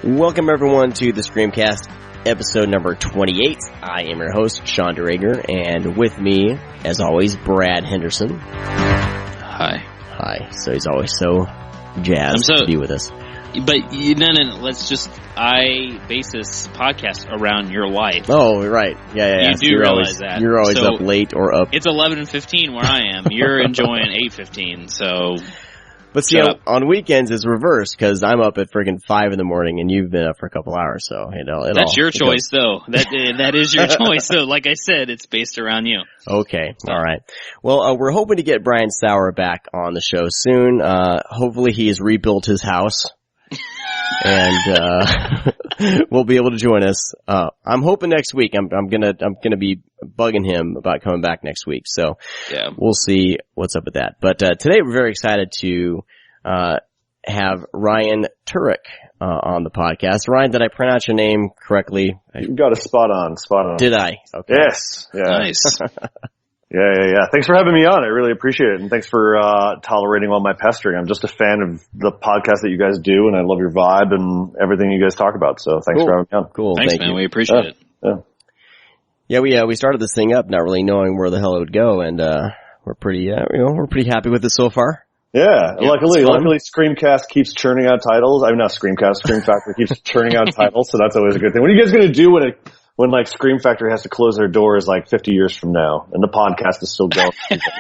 Welcome everyone to the ScreamCast, episode number 28. I am your host, Sean DeRager, and with me, as always, Brad Henderson. Hi. So he's always so jazzed to be with us. But I base this podcast around your life. Oh, right. Yeah. You do realize that. You're always up late or up. It's 11:15 where I am. You're enjoying 8:15, so... But see, on weekends it's reversed, because I'm up at friggin' 5 in the morning and you've been up for a couple hours, so that's your choice, though. That is your choice, though. Like I said, it's based around you. Okay, alright. Well, we're hoping to get Brian Sauer back on the show soon. Hopefully he has rebuilt his house. And will be able to join us. I'm hoping next week. I'm gonna be bugging him about coming back next week. So yeah, we'll see what's up with that. But today we're very excited to have Ryan Turek on the podcast. Ryan, did I pronounce your name correctly? You got it spot on. Did I? Okay. Yes. Yeah. Nice. Yeah. Thanks for having me on. I really appreciate it. And thanks for tolerating all my pestering. I'm just a fan of the podcast that you guys do, and I love your vibe and everything you guys talk about. So thanks for having me on. Cool. Thanks, Thank man. you. We appreciate it. Yeah, we started this thing up not really knowing where the hell it would go, and we're pretty happy with it so far. Yeah. Luckily ScreamCast keeps churning out titles. I mean, not ScreamCast, Scream Factory keeps churning out titles, so that's always a good thing. What are you guys going to do when like Scream Factory has to close their doors like 50 years from now and the podcast is still going?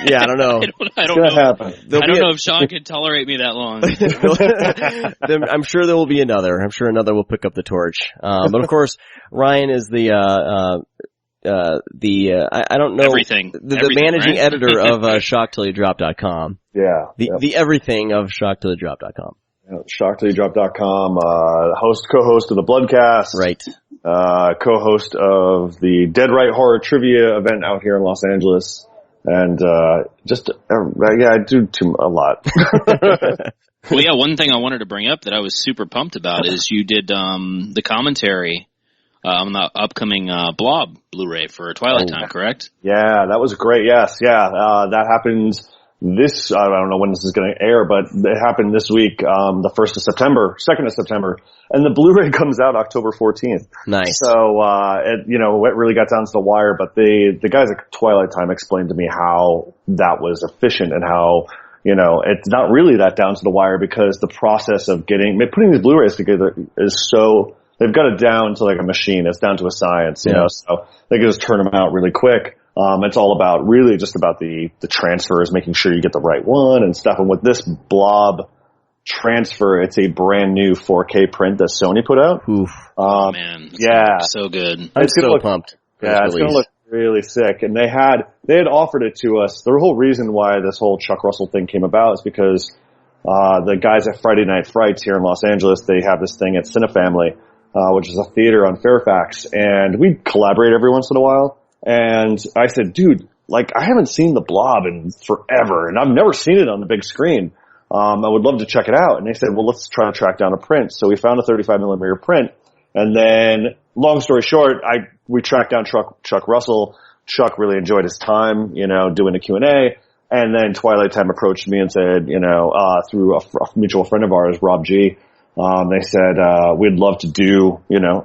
Yeah, I don't know. I don't know. Happen. I don't know if Sean could tolerate me that long. I'm sure there will be another. I'm sure another will pick up the torch. But of course, Ryan is I don't know. Everything. The managing editor of ShockTillYouDrop.com. Yeah. The everything of ShockTillYouDrop.com. ShockTillYouDrop.com, co-host of the Bloodcast. Right. Co-host of the Dead Right Horror Trivia event out here in Los Angeles. And, I do a lot. Well, yeah, one thing I wanted to bring up that I was super pumped about is you did, the commentary, on the upcoming, Blob Blu-ray for Twilight Time, correct? Yeah, that was great. Yes. Yeah. That happened I don't know when this is going to air, but it happened this week, the 1st of September, 2nd of September, and the Blu-ray comes out October 14th. Nice. So, it really got down to the wire, but the guys at Twilight Time explained to me how that was efficient and how, it's not really that down to the wire because the process of putting these Blu-rays together is they've got it down to like a machine. It's down to a science, so they can just turn them out really quick. It's all about the transfers, making sure you get the right one and stuff. And with this Blob transfer, it's a brand new 4K print that Sony put out. Oof. Man. Yeah. So good. I'm so pumped. Yeah, it's going to look really sick. And they had offered it to us. The whole reason why this whole Chuck Russell thing came about is because, the guys at Friday Night Frights here in Los Angeles, they have this thing at Cinefamily, which is a theater on Fairfax. And we collaborate every once in a while. And I said, dude, I haven't seen the Blob in forever, and I've never seen it on the big screen. I would love to check it out. And they said, well, let's try to track down a print. So we found a 35mm print. And then, long story short, we tracked down Chuck Russell. Chuck really enjoyed his time, doing the Q&A. And then Twilight Time approached me and said, through a mutual friend of ours, Rob G., they said, we'd love to do,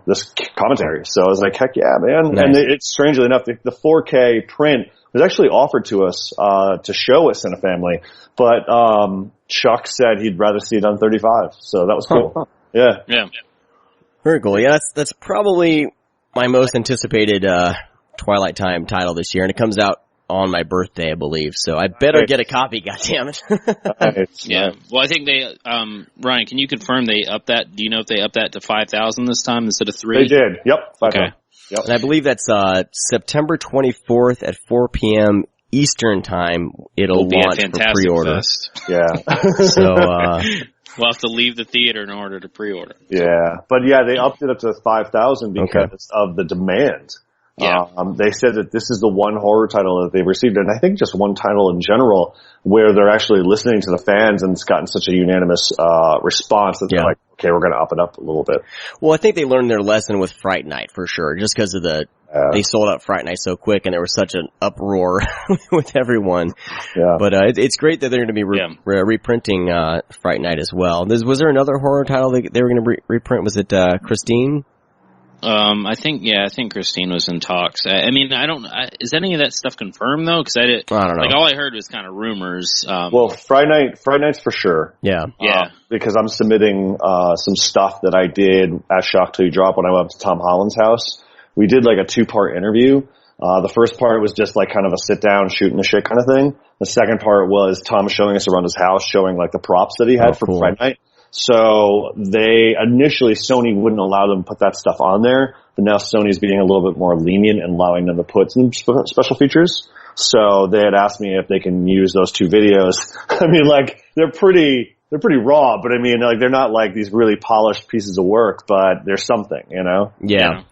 this commentary. So I was like, heck yeah, man. Nice. And it's strangely enough, the 4K print was actually offered to us, to show at Cinefamily, but, Chuck said he'd rather see it on 35. So that was cool. Huh. Yeah. Very cool. Yeah, that's probably my most anticipated, Twilight Time title this year, and it comes out on my birthday, I believe. So I better get a copy, goddammit. Yeah. Well, I think they, Ryan, can you confirm they upped that? Do you know if they upped that to 5,000 this time instead of 3? They did. Yep. 5,000. Okay. Yep. And I believe that's, September 24th at 4 p.m. Eastern time. It'll launch for pre-order. Fest. Yeah. So, we'll have to leave the theater in order to pre-order. Yeah. But yeah, they upped it up to 5,000 because of the demand. Yeah. They said that this is the one horror title that they've received, and I think just one title in general, where they're actually listening to the fans and it's gotten such a unanimous response that they're like, okay, we're going to up it up a little bit. Well, I think they learned their lesson with Fright Night for sure, just because of the they sold out Fright Night so quick, and there was such an uproar with everyone. Yeah. But it's great that they're going to be reprinting Fright Night as well. Was there another horror title they were going to reprint? Was it Christine? I think Christine was in talks. I mean, is any of that stuff confirmed though? Because I don't know. Like, all I heard was kind of rumors. Well, Friday Night's for sure. Yeah. Because I'm submitting some stuff that I did at Shock Till You Drop when I went up to Tom Holland's house. We did like a 2-part interview. The first part was just like kind of a sit down, shooting the shit kind of thing. The second part was Tom showing us around his house, showing like the props that he had for Friday Night. So Sony wouldn't allow them to put that stuff on there, but now Sony's being a little bit more lenient and allowing them to put some special features. So they had asked me if they can use those 2 videos. I mean, like, they're pretty raw, but I mean, like, they're not like these really polished pieces of work, but there's something, you know? Yeah.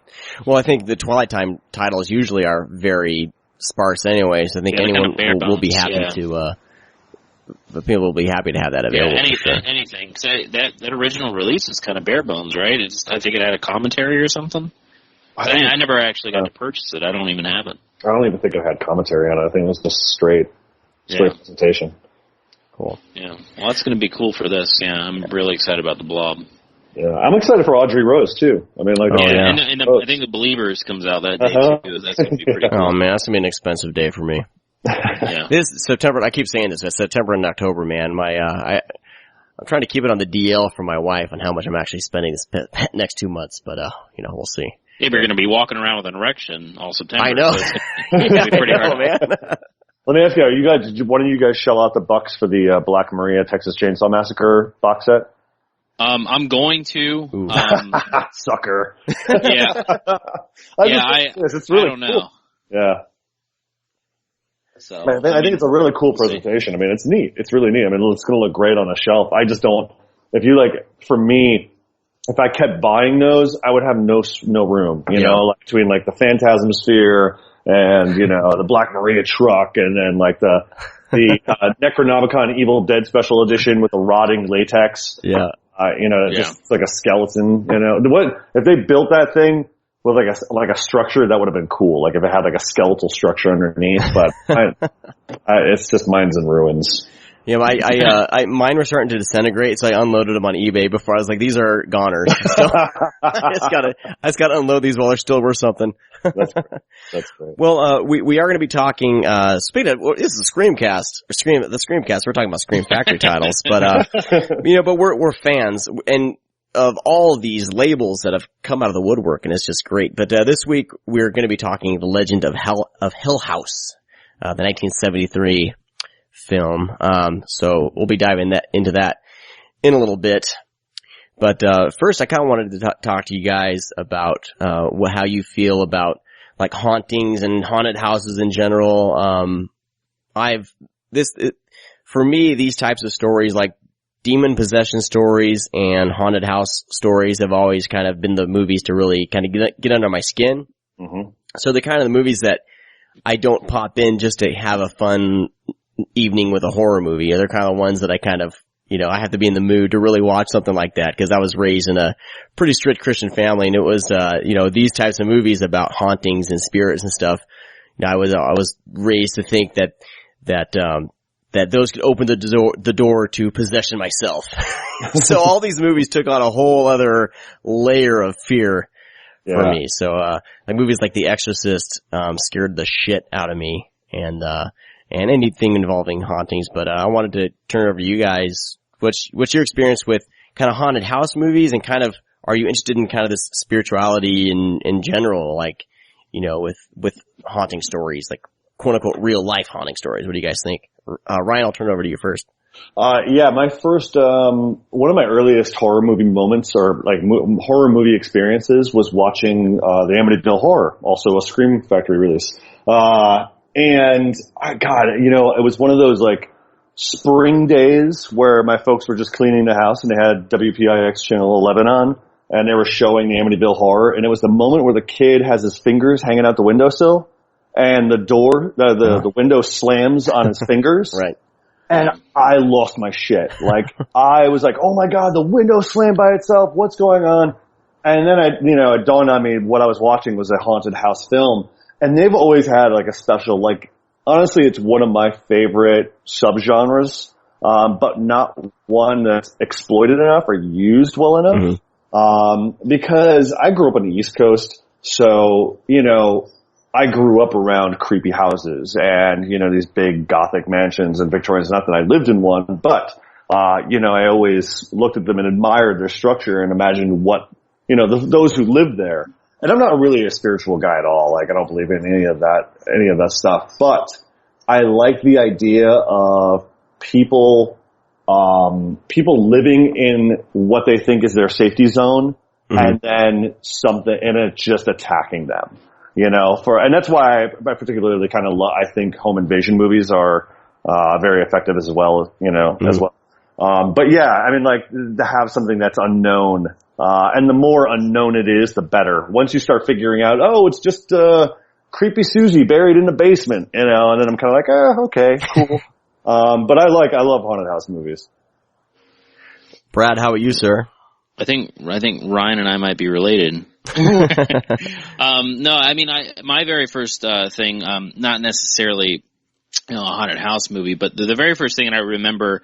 Well, I think the Twilight Time titles usually are very sparse anyway, so I think anyone will be happy to, but people will be happy to have that available. Yeah, anything. Cause that original release is kind of bare bones, right? I think it had a commentary or something. I never actually got to purchase it. I don't even have it. I don't even think it had commentary on it. I think it was just straight presentation. Cool. Yeah. Well, that's going to be cool for this. Yeah, I'm really excited about the Blob. Yeah, I'm excited for Audrey Rose too. I mean, like, and I think the Believers comes out that day too. That's going to be pretty cool. Oh man, that's going to be an expensive day for me. Yeah. This September, I keep saying this, September and October, man. I'm trying to keep it on the DL for my wife on how much I'm actually spending this next 2 months, but we'll see. Yeah, but you're going to be walking around with an erection all September. I know. So it's going to be pretty hard, man. Let me ask you, did one of you guys shell out the bucks for the Black Maria Texas Chainsaw Massacre box set? I'm going to. Sucker. Yeah. It's really I don't know. Cool. Yeah. So, I think it's a really cool presentation. I mean, it's neat. It's really neat. I mean, it's going to look great on a shelf. I just don't, for me, if I kept buying those, I would have no room, you know, like between like the Phantasm Sphere and, you know, the Black Maria truck and then like the Necronomicon Evil Dead special edition with the rotting latex. Yeah. Just like a skeleton, you know. If they built that thing with like a structure, that would have been cool. Like if it had like a skeletal structure underneath, but it's just mine's in ruins. Yeah, mine were starting to disintegrate, so I unloaded them on eBay before. I was like, these are goners. So I just gotta unload these while they're still worth something. That's great. Well, we are going to be talking, speaking of, this is a ScreamCast, the ScreamCast, we're talking about Scream Factory titles, but, but we're fans, and of all of these labels that have come out of the woodwork, and it's just great. But, this week, we're going to be talking The Legend of Hill House, the 1973 film. So we'll be diving into that in a little bit. But first, I kind of wanted to talk to you guys about how you feel about like hauntings and haunted houses in general. For me, these types of stories, like demon possession stories and haunted house stories, have always kind of been the movies to really kind of get under my skin. Mm-hmm. So they're kind of the movies that I don't pop in just to have a fun evening with a horror movie. They're kind of ones that I kind of, I have to be in the mood to really watch something like that, because I was raised in a pretty strict Christian family, and it was, these types of movies about hauntings and spirits and stuff. I was raised to think that those could open the door to possession myself. So all these movies took on a whole other layer of fear for me. So, like movies like The Exorcist, scared the shit out of me, and anything involving hauntings. But, I wanted to turn it over to you guys. What's your experience with kind of haunted house movies, and kind of, are you interested in kind of this spirituality in general, like, with haunting stories, like quote unquote real life haunting stories? What do you guys think? Ryan, I'll turn it over to you first. My first, one of my earliest horror movie moments, or like horror movie experiences, was watching, the Amityville Horror, also a Scream Factory release. And it was one of those like spring days where my folks were just cleaning the house and they had WPIX channel 11 on, and they were showing the Amityville Horror, and it was the moment where the kid has his fingers hanging out the windowsill and the door, the window slams on his fingers. Right. And I lost my shit. Like, I was like, oh my God, the window slammed by itself. What's going on? And then it dawned on me what I was watching was a haunted house film, and they've always had like a special, like, honestly, it's one of my favorite subgenres, but not one that's exploited enough or used well enough. Because I grew up on the East Coast, so, I grew up around creepy houses and, these big Gothic mansions and Victorians. Not that I lived in one, but, I always looked at them and admired their structure and imagined what, those who lived there. And I'm not really a spiritual guy at all. Like, I don't believe in any of that stuff. But I like the idea of people living in what they think is their safety zone, and then and it's just attacking them, and that's why I particularly kind of I think home invasion movies are, very effective as well, as well. But yeah, I mean, like, to have something that's unknown, and the more unknown it is, the better. Once you start figuring out, oh, it's just, creepy Susie buried in the basement, and then I'm kind of like, okay, cool. But I love haunted house movies. Brad, how about you, sir? I think Ryan and I might be related. No, I mean, my very first thing, not necessarily, a haunted house movie, but the very first thing that I remember,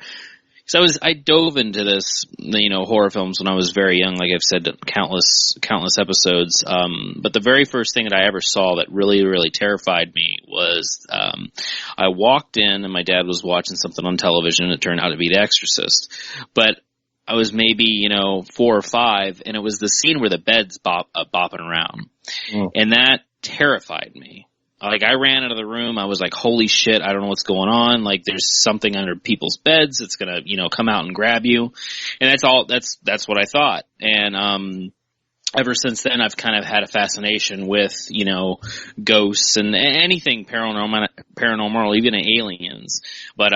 because I dove into this, horror films when I was very young, like I've said, countless episodes. But the very first thing that I ever saw that really, really terrified me was, I walked in and my dad was watching something on television, and it turned out to be The Exorcist. But I was maybe, 4 or 5, and it was the scene where the bed's bopping around. And that terrified me. Like, I ran out of the room. I was like, holy shit, I don't know what's going on. Like, there's something under people's beds that's gonna, come out and grab you. And that's what I thought. And, ever since then, I've kind of had a fascination with, ghosts and anything paranormal, even aliens. But,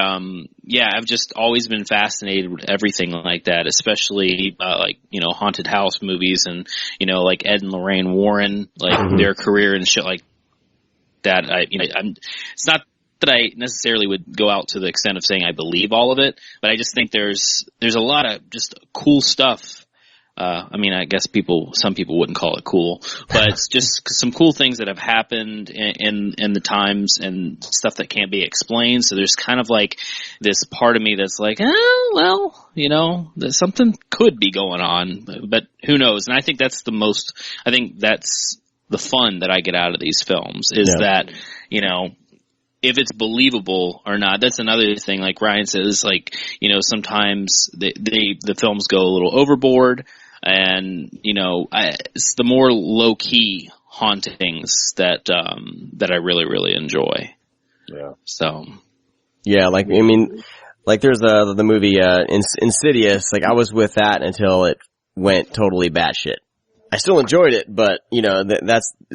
yeah, I've just always been fascinated with everything like that, especially, haunted house movies and, like Ed and Lorraine Warren, like their career and shit like that. It's not that I necessarily would go out to the extent of saying I believe all of it, but I just think there's a lot of just cool stuff. I guess some people wouldn't call it cool, but it's just some cool things that have happened in the times and stuff that can't be explained. So there's kind of like this part of me that's like, something could be going on, but who knows? And I think that's the fun that I get out of these films is that, if it's believable or not. That's another thing. Like Ryan says, like, sometimes the films go a little overboard, and, it's the more low key hauntings that I really, really enjoy. Yeah. So. Yeah. Like, I mean, like there's the movie, Insidious. Like, I was with that until it went totally batshit. I still enjoyed it, but, is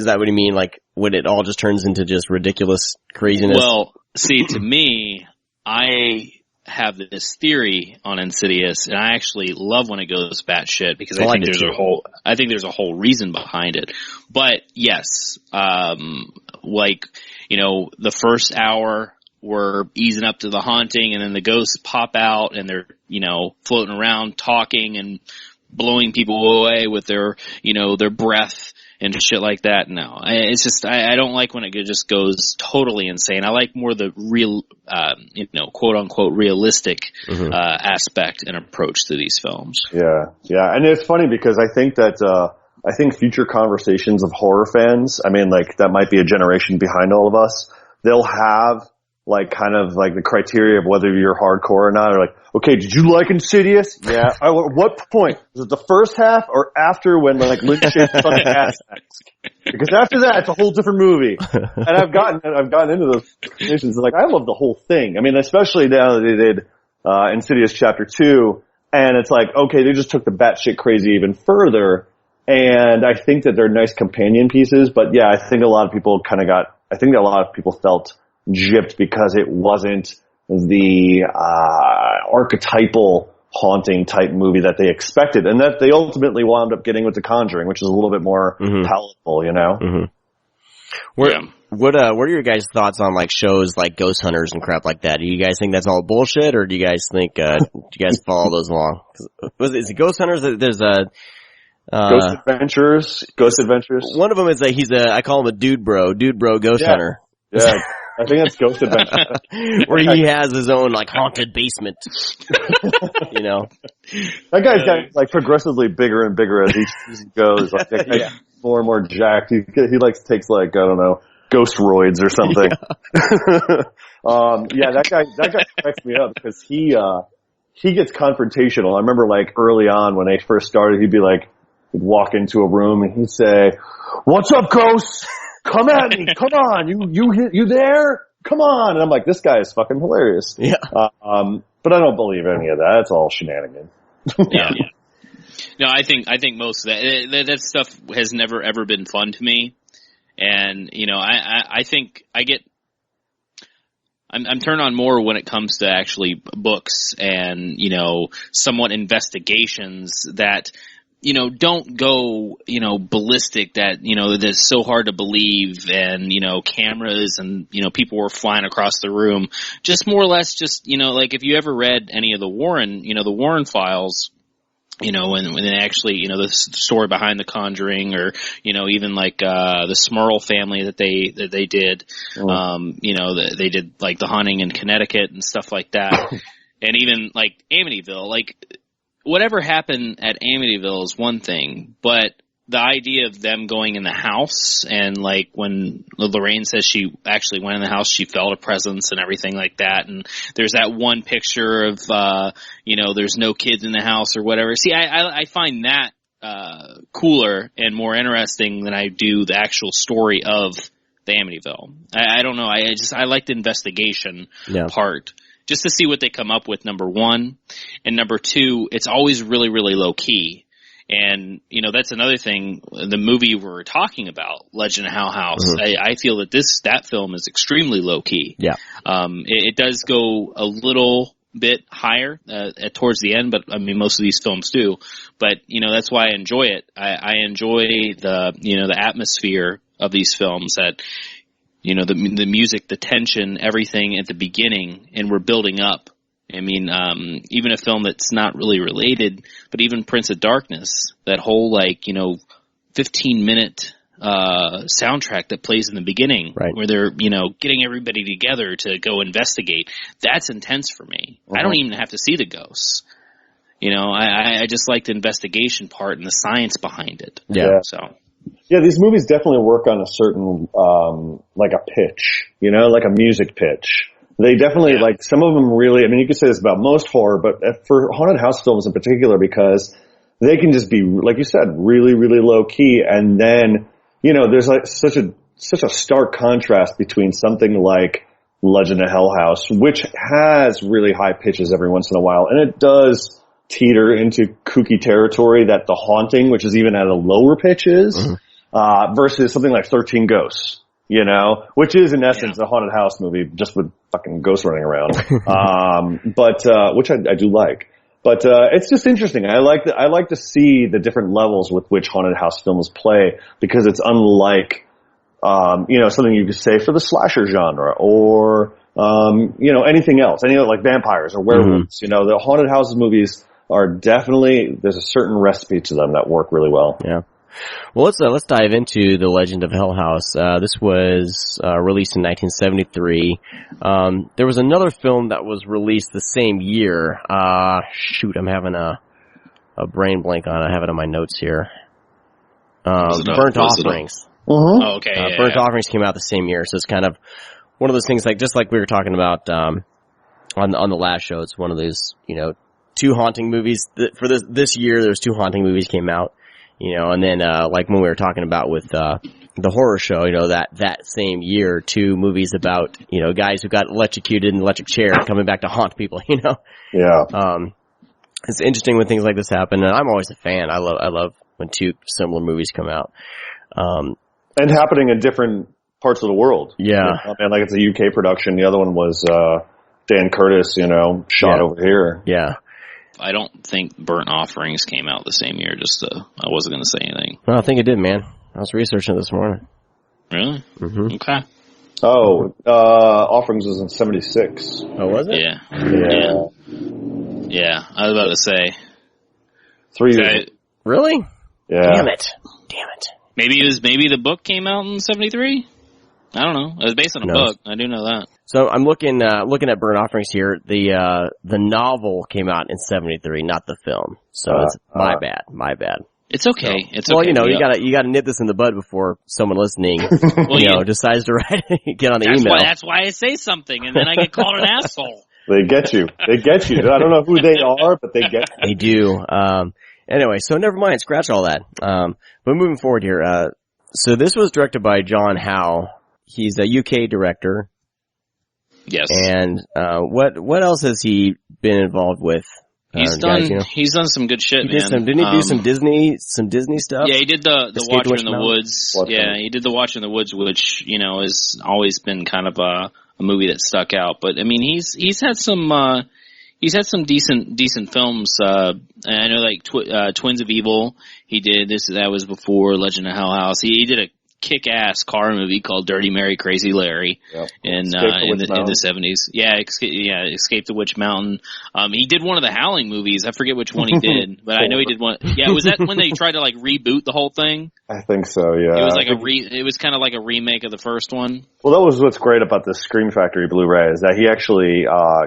that what you mean? Like, when it all just turns into just ridiculous craziness? Well, see, to me, I have this theory on Insidious, and I actually love when it goes batshit because I think there's a whole reason behind it. But yes, the first hour we're easing up to the haunting, and then the ghosts pop out and they're, floating around talking and blowing people away with their breath and shit like that. No, it's just, I don't like when it just goes totally insane. I like more the real, quote unquote realistic, aspect and approach to these films. Yeah. Yeah. And it's funny because I think that, future conversations of horror fans, I mean, like, that might be a generation behind all of us. They'll have, like, kind of like the criteria of whether you're hardcore or not. Or like, okay, did you like Insidious? Yeah. At what point? Was it the first half or after when, like, Lynch shaped on the ass? Because after that, it's a whole different movie. And I've gotten into those conversations. Like, I love the whole thing. I mean, especially now that they did, Insidious Chapter 2. And it's like, okay, they just took the batshit crazy even further. And I think that they're nice companion pieces. But yeah, I think a lot of people felt gypped because it wasn't the archetypal haunting type movie that they expected, and that they ultimately wound up getting with The Conjuring, which is a little bit more palatable, What are your guys' thoughts on like shows like Ghost Hunters and crap like that? Do you guys think that's all bullshit, or do you guys think do you guys follow those along? Is it Ghost Hunters? There's Ghost Adventures. One of them is I call him a dude bro ghost hunter. Yeah, I think that's Ghost Adventures. Where he has his own, like, haunted basement. You know? That guy's got, like, progressively bigger and bigger as each season goes. Like, more and more jacked. He like, takes, like, I don't know, ghost roids or something. That guy cracks me up because he gets confrontational. I remember, like, early on when they first started, he'd walk into a room and he'd say, "What's up, ghosts? Come at me. Come on. You there? Come on." And I'm like, this guy is fucking hilarious. Yeah. But I don't believe any of that. It's all shenanigans. Yeah. No, I think most of that stuff has never ever been fun to me. And, you know, I think I'm turned on more when it comes to actually books and, you know, somewhat investigations that, you know, don't go, you know, ballistic that, you know, that's so hard to believe and, you know, cameras and, you know, people were flying across the room. Just more or less just, you know, like if you ever read any of the Warren files, you know, when they actually, you know, the story behind The Conjuring or, you know, even like, the Smurl family that they did, you know, they did like The Haunting in Connecticut and stuff like that. And even like Amityville, like whatever happened at Amityville is one thing, but the idea of them going in the house and like when Lorraine says she actually went in the house, she felt a presence and everything like that. And there's that one picture of, you know, there's no kids in the house or whatever. See, I find that, cooler and more interesting than I do the actual story of the Amityville. I don't know. I like the investigation part. Just to see what they come up with, number one. And number two, it's always really, really low key. And, you know, that's another thing, the movie we're talking about, Legend of Hell House, I feel that that film is extremely low key. Yeah. It does go a little bit higher, towards the end, but I mean, most of these films do. But, you know, that's why I enjoy it. I enjoy the atmosphere of these films that, you know, the music, the tension, everything at the beginning, and we're building up. I mean, even a film that's not really related, but even Prince of Darkness, that whole 15-minute soundtrack that plays in the beginning, right, where they're, you know, getting everybody together to go investigate. That's intense for me. I don't even have to see the ghosts. You know, I just like the investigation part and the science behind it. Yeah. So. Yeah, these movies definitely work on a certain, like a pitch, you know, like a music pitch. They definitely, like, some of them really, I mean, you could say this about most horror, but for haunted house films in particular, because they can just be, like you said, really, really low key. And then, you know, there's like such a stark contrast between something like Legend of Hell House, which has really high pitches every once in a while. And it does teeter into kooky territory that The Haunting, which is even at a lower pitches, versus something like 13 Ghosts. You know, which is in essence a haunted house movie, just with fucking ghosts running around. But which I do like. But it's just interesting. I like to see the different levels with which haunted house films play, because it's unlike, you know, something you could say for the slasher genre or, you know, anything else, any like vampires or werewolves. You know, the haunted houses movies are definitely, there's a certain recipe to them that work really well. Yeah. Well, let's dive into The Legend of Hell House. This was released in 1973. There was another film that was released the same year. I'm having a brain blank on it. I have it on my notes here. Burnt Offerings. Oh, okay. Burnt Offerings came out the same year, so it's kind of one of those things, like just like we were talking about on the last show. It's one of those, you know, two haunting movies. For this year, there's two haunting movies came out. You know, and then, like when we were talking about with, the horror show, you know, that same year, two movies about, you know, guys who got electrocuted in an electric chair coming back to haunt people, you know? Yeah. It's interesting when things like this happen, and I'm always a fan. I love when two similar movies come out. And happening in different parts of the world. Yeah. You know, and like it's a UK production. The other one was, Dan Curtis, you know, shot over here. Yeah. I don't think Burnt Offerings came out the same year. I wasn't going to say anything. No, I think it did, man. I was researching it this morning. Really? Mm-hmm. Okay. Oh, Offerings was in 76. Oh, was it? Yeah. I was about to say. 3 years. Really? Yeah. Damn it. Maybe the book came out in 73? I don't know. It was based on a book. I do know that. So I'm looking at Burnt Offerings here. The novel came out in 73, not the film. So it's my bad. It's okay. So, it's okay. You gotta nip this in the bud before someone listening, decides to get on the email. That's why I say something, and then I get called an asshole. They get you. I don't know who they are, but they get you. They do. Anyway, so never mind. Scratch all that. But moving forward here, so this was directed by John Howe. He's a UK director. Yes. And what else has he been involved with? He's done some good shit, man. Didn't he do some Disney stuff? Yeah, he did the Watcher in the Woods. Yeah, he did the Watcher in the Woods, which, has always been kind of a movie that stuck out. But I mean, he's had some decent films. And I know like Twins of Evil. He did that was before Legend of Hell House. He did a kick-ass car movie called Dirty Mary, Crazy Larry in the 70s. Escape the Witch Mountain. He did one of the Howling movies. I forget which one he did, but I know he did one. Yeah, was that when they tried to like reboot the whole thing? I think so, yeah. It was like it was kind of like a remake of the first one. Well, that was what's great about this Scream Factory Blu-ray is that he actually,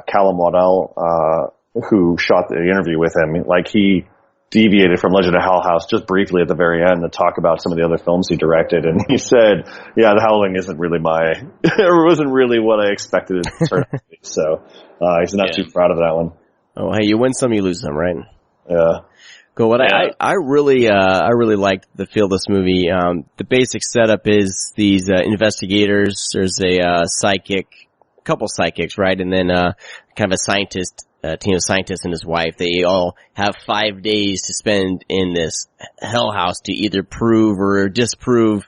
Callum Waddell, who shot the interview with him, like he deviated from Legend of Hell House just briefly at the very end to talk about some of the other films he directed, and he said, The Howling isn't really it wasn't really what I expected it to turn out to be, so he's not too proud of that one. Oh, hey, you win some, you lose some, right? Yeah. Cool. I really liked the feel of this movie. The basic setup is these investigators. There's a couple psychics, right, and then kind of a scientist. Team of scientists and his wife, they all have 5 days to spend in this hell house to either prove or disprove,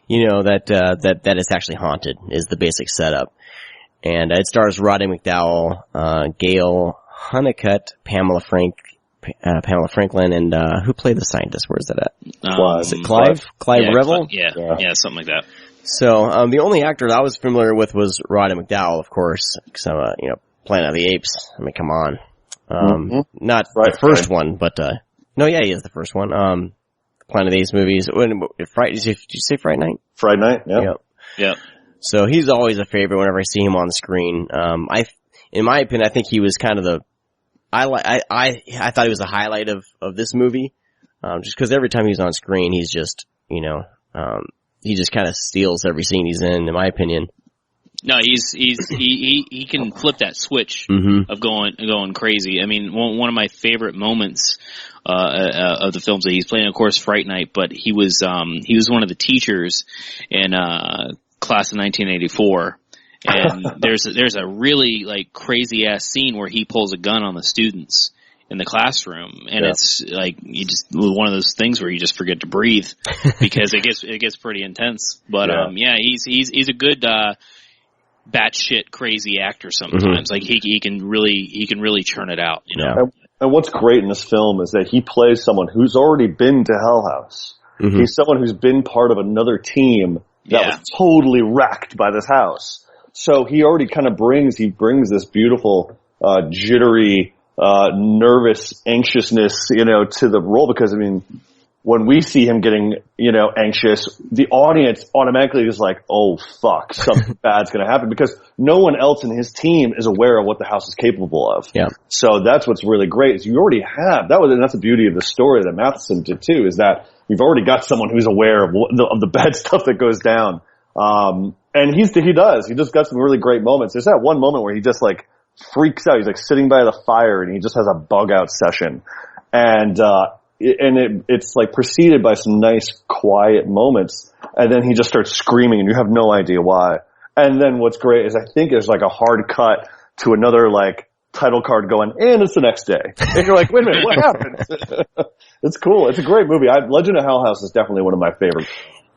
that it's actually haunted is the basic setup. And it stars Roddy McDowall, Gail Honeycutt, Pamela Franklin, and who played the scientist? Where's that at? Is it Clive? Clive Revel? Yeah, something like that. So, the only actor that I was familiar with was Roddy McDowall, of course, because Planet of the Apes. I mean, come on. Not the first one, but, he is the first one. Planet of the Apes movies. Did you say Fright Night? Fright Night, yeah. Yep. So he's always a favorite whenever I see him on the screen. In my opinion, I think he was kind of I thought he was the highlight of this movie. Just cause every time he's on screen, he's just, he just kind of steals every scene he's in my opinion. No, he can flip that switch of going crazy. I mean, one of my favorite moments of the films that he's playing, of course, Fright Night, but he was one of the teachers in class of 1984. And there's a really like crazy ass scene where he pulls a gun on the students in the classroom, and it's like one of those things where you just forget to breathe because it gets pretty intense. But he's a good batshit crazy actor sometimes. Like he can really churn it out, And what's great in this film is that he plays someone who's already been to Hell House. He's someone who's been part of another team that was totally wrecked by this house. So he already kind of brings this beautiful, jittery, nervous anxiousness, to the role, because I mean, when we see him getting, anxious, the audience automatically is like, oh fuck, something bad's gonna happen, because no one else in his team is aware of what the house is capable of. Yeah. So that's what's really great, is you already have, and that's the beauty of the story that Matheson did too, is that you've already got someone who's aware of the bad stuff that goes down. And he just got some really great moments. There's that one moment where he just like freaks out. He's like sitting by the fire and he just has a bug out session. And it's like preceded by some nice quiet moments. And then he just starts screaming and you have no idea why. And then what's great is I think there's like a hard cut to another like title card going, and it's the next day. And you're like, wait a minute, what happened? It's cool. It's a great movie. Legend of Hell House is definitely one of my favorites.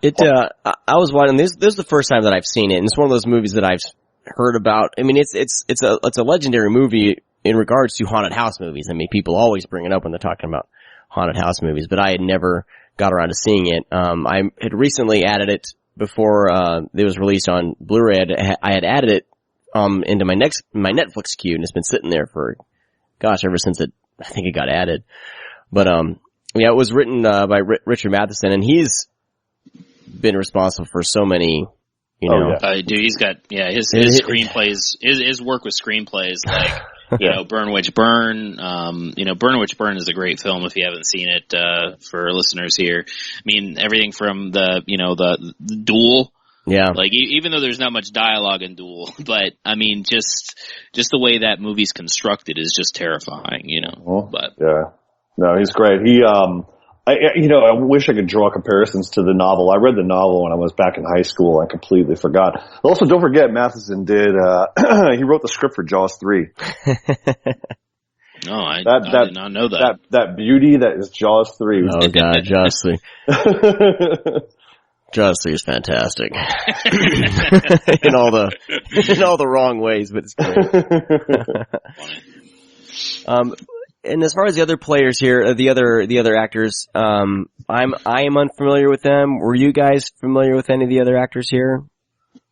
I was watching this is the first time that I've seen it, and it's one of those movies that I've heard about. I mean, it's a legendary movie in regards to haunted house movies. I mean, people always bring it up when they're talking about haunted house movies, but I had never got around to seeing it. I had recently added it before, it was released on Blu-ray. I had added it, into my Netflix queue, and it's been sitting there for, ever since I think it got added. But, Yeah, it was written by Richard Matheson, and he's been responsible for so many, you know. Dude, he's got his screenplays, his work with screenplays like you know, Burn Witch Burn. Burn Witch Burn is a great film if you haven't seen it. For listeners here, I mean everything from the Duel. Yeah. Like, even though there's not much dialogue in Duel, but, I mean, just the way that movie's constructed is just terrifying, you know, but. Yeah. No, he's great. He, I wish I could draw comparisons to the novel. I read the novel when I was back in high school. I completely forgot. Also, don't forget, Matheson did, he wrote the script for Jaws 3. No, I did not know that. That beauty that is Jaws 3. Oh, God, Jaws 3. Jaws 3 is fantastic. in all the wrong ways, but it's great. And as far as the other players here, the other actors, I am unfamiliar with them. Were you guys familiar with any of the other actors here?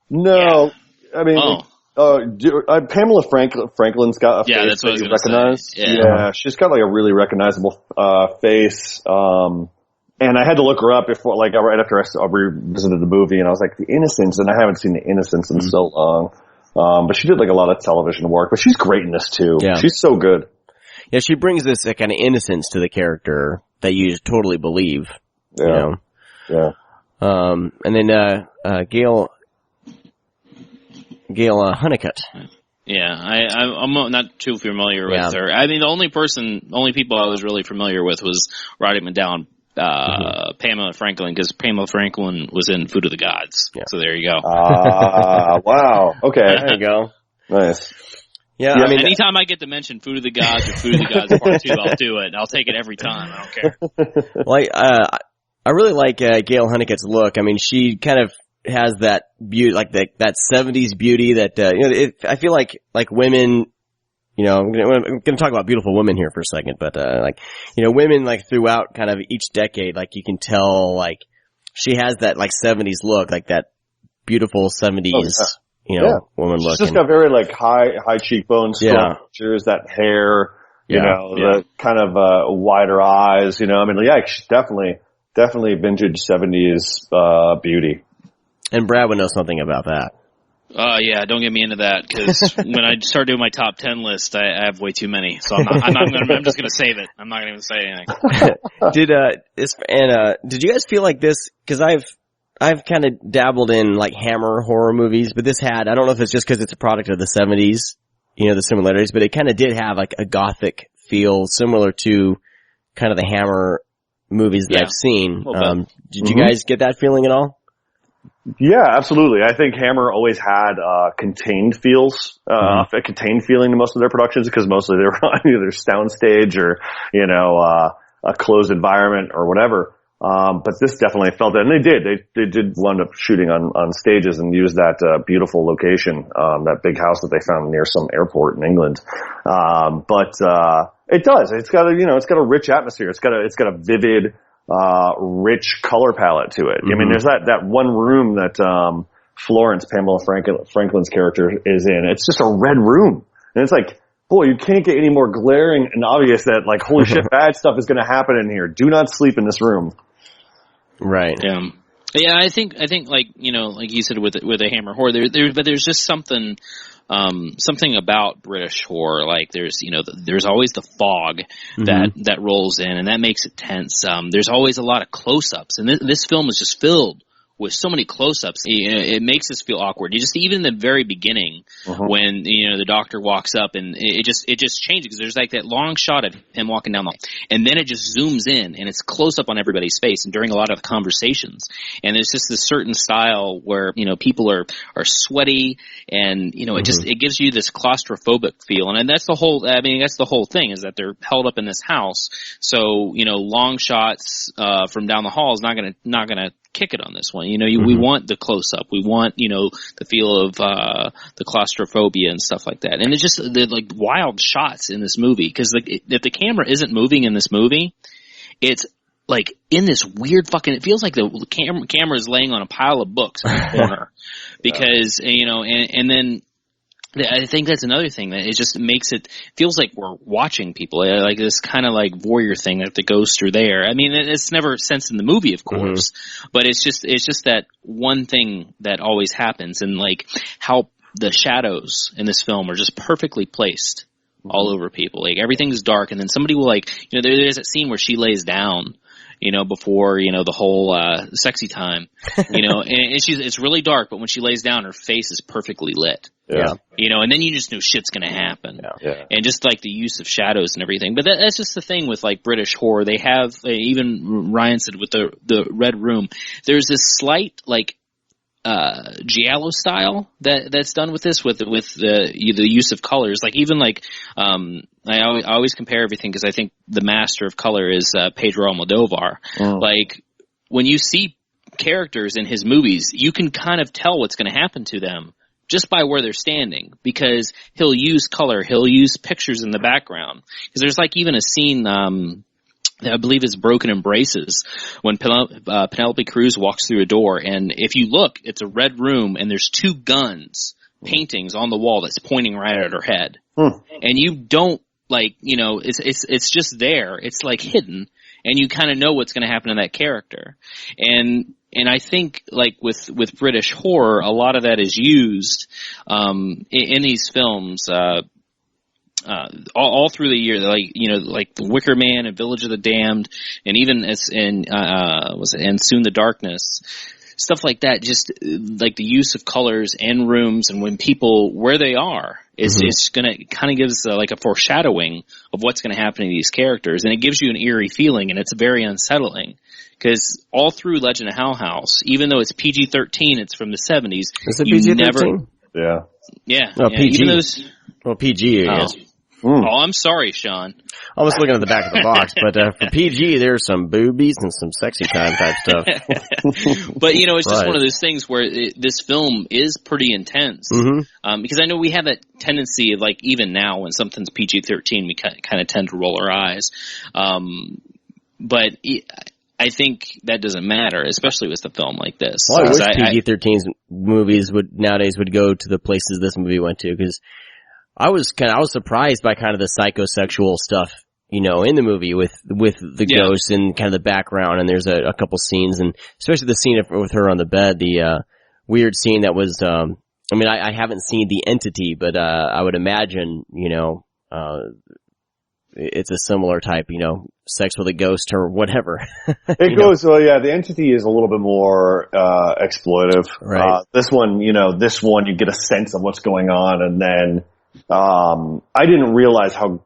No. Yeah. I mean, Pamela Franklin's got a face that you recognize. Yeah, she's got like a really recognizable face. And I had to look her up before, like, right after I revisited the movie, and I was like, The Innocents, and I haven't seen The Innocents in so long. But she did like a lot of television work, but she's great in this too. Yeah. She's so good. Yeah, she brings this kind of innocence to the character that you totally believe. Yeah. You know? Yeah. And then, Gail Honeycutt. Yeah, I'm not too familiar with her. I mean, the only people I was really familiar with was Roddy McDowell, Pamela Franklin, because Pamela Franklin was in Food of the Gods. Yeah. So there you go. Wow. Okay. There you go. Nice. Yeah, I mean, anytime I get to mention Food of the Gods or Food of the Gods Part 2, I'll do it. I'll take it every time. I don't care. Well, I really like Gail Honeycutt's look. I mean, she kind of has that beauty, like that 70s beauty that, I feel like women, you know, I'm going to talk about beautiful women here for a second, but, women, like, throughout kind of each decade, like, you can tell, like, she has that, like, 70s look, like that beautiful 70s, woman look. She's just got very, like, high cheekbones, strong features, that hair, the kind of, wider eyes, you know, I mean, she's definitely vintage 70s, beauty. And Brad would know something about that. Don't get me into that, because when I start doing my top 10 list, I have way too many. So I'm just gonna save it. I'm not gonna even say anything. Did you guys feel like this? Because I've kind of dabbled in like Hammer horror movies, but this had, I don't know if it's just because it's a product of the 70s, you know, the similarities, but it kind of did have like a gothic feel similar to kind of the Hammer movies that I've seen. Did you guys get that feeling at all? Yeah, absolutely. I think Hammer always had contained feels, a contained feeling to most of their productions, because mostly they were on either soundstage or, a closed environment or whatever. But this definitely felt that, and they did wind up shooting on stages and use that beautiful location, that big house that they found near some airport in England. But it does. It's got a rich atmosphere. It's got a vivid, rich color palette to it. I mean, there's that one room that Florence, Pamela Franklin's character, is in. It's just a red room, and it's like, boy, you can't get any more glaring and obvious that, like, holy shit, bad stuff is going to happen in here. Do not sleep in this room. Right. Yeah. Yeah, I think like, like you said with a Hammer horror, but there's just something about British horror. Like there's always the fog that rolls in, and that makes it tense. There's always a lot of close-ups, and this film is just filled with so many close-ups. It makes us feel awkward. Even in the very beginning, when the doctor walks up, and it just changes, because there's like that long shot of him walking down the hall, and then it just zooms in, and it's close up on everybody's face, and during a lot of the conversations, and there's just this certain style where people are sweaty, and it gives you this claustrophobic feel, and that's the whole. I mean, that's the whole thing, is that they're held up in this house, so long shots from down the hall is not gonna kick it on this one. We want the close up. We want, the feel of, the claustrophobia and stuff like that. And it's just the like wild shots in this movie. Cause if the camera isn't moving in this movie, it's like in this weird it feels like the camera is laying on a pile of books in the corner, because, and then, I think that's another thing that it just makes it feels like we're watching people, like this kind of like voyeur thing that the ghosts are there. I mean, it's never sensed in the movie, of course, but it's just that one thing that always happens, and like how the shadows in this film are just perfectly placed all over people. Like everything's dark, and then somebody will like, there's that scene where she lays down, before, the whole, sexy time, and it's really dark, but when she lays down, her face is perfectly lit. Yeah. And then you just know shit's gonna happen. Yeah. And just like the use of shadows and everything. But that's just the thing with like British horror. They have, even Ryan said with the Red Room, there's this slight like, giallo style that's done with this, with the use of colors. Like even like, I always compare everything because I think the master of color is, Pedro Almodovar. Like when you see characters in his movies, you can kind of tell what's going to happen to them just by where they're standing, because he'll use color, he'll use pictures in the background. Because there's like even a scene, I believe it's Broken Embraces, when Penelope Cruz walks through a door, and if you look, it's a red room, and there's two guns, paintings on the wall that's pointing right at her head. And you don't, like, it's just there. It's like hidden, and you kind of know what's going to happen to that character. And I think, like, with British horror, a lot of that is used, in these films, all through the year, like The Wicker Man and Village of the Damned, and even and Soon the Darkness, stuff like that. Just like the use of colors and rooms, and when people where they are is gonna kind of gives like a foreshadowing of what's going to happen to these characters, and it gives you an eerie feeling, and it's very unsettling. Because all through Legend of Hell House, even though it's PG-13, it's from the 70s. Is it PG-13? Yeah. Oh, yeah. PG. Even those, PG, I guess. Oh, I'm sorry, Sean. I was looking at the back of the box, but for PG, there's some boobies and some sexy time type stuff. But, it's just one of those things where this film is pretty intense. Because I know we have that tendency of, like, even now when something's PG-13, we kind of tend to roll our eyes. But I think that doesn't matter, especially with a film like this. Well, I wish PG-13 movies nowadays would go to the places this movie went to, because I was surprised by kind of the psychosexual stuff, in the movie with the ghosts and kind of the background. And there's a couple scenes, and especially the scene with her on the bed, the weird scene that was. I haven't seen The Entity, but I would imagine, it's a similar type, sex with a ghost or whatever. It goes, The Entity is a little bit more exploitive. Right. This one, you get a sense of what's going on, and then I didn't realize how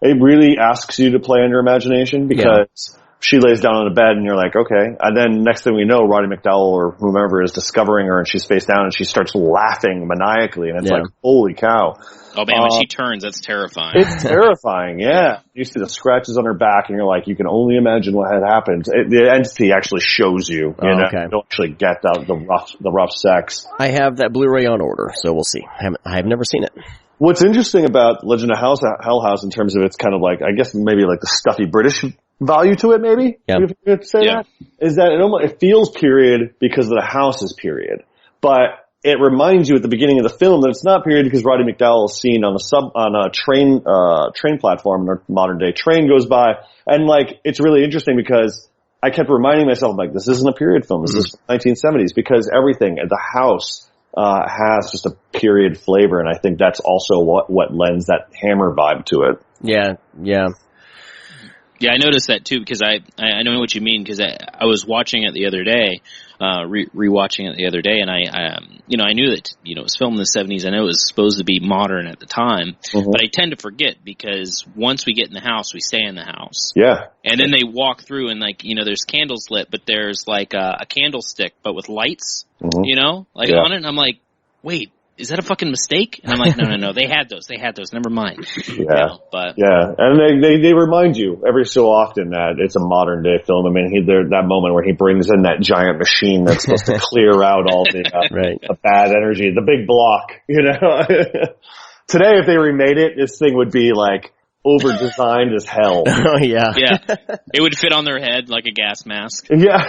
it really asks you to play on your imagination, because she lays down on the bed and you're like, okay. And then next thing we know, Roddy McDowell or whomever is discovering her, and she's face down and she starts laughing maniacally, and it's like, holy cow. Oh man, when she turns, that's terrifying. It's terrifying, yeah. You see the scratches on her back, and you're like, you can only imagine what had happened. The Entity actually shows you, you know, you don't actually get the rough sex. I have that Blu-ray on order, so we'll see. I have never seen it. What's interesting about Legend of Hell House in terms of its kind of like, I guess maybe like the stuffy British value to it, maybe? Yeah. If you could say that? Is that it feels period because the house is period. But it reminds you at the beginning of the film that it's not period because Roddy McDowell is seen on a train platform, and a modern day train goes by. And like, it's really interesting because I kept reminding myself, like, this isn't a period film. This is 1970s, because everything at the house has just a period flavor, and I think that's also what lends that Hammer vibe to it. Yeah. Yeah, I noticed that too, because I know what you mean, because I was watching it the other day, rewatching it the other day, and I knew that, it was filmed in the 70s. I know it was supposed to be modern at the time, but I tend to forget, because once we get in the house, we stay in the house. Yeah. And then they walk through, and like, there's candles lit, but there's like a candlestick, but with lights, on it, and I'm like, wait, is that a fucking mistake? And I'm like, no, they had those, never mind. Yeah. But yeah, and they remind you every so often that it's a modern day film. I mean, that moment where he brings in that giant machine that's supposed to clear out all the the bad energy, the big block, Today, if they remade it, this thing would be like over-designed as hell. Oh, yeah. Yeah. It would fit on their head like a gas mask. Yeah.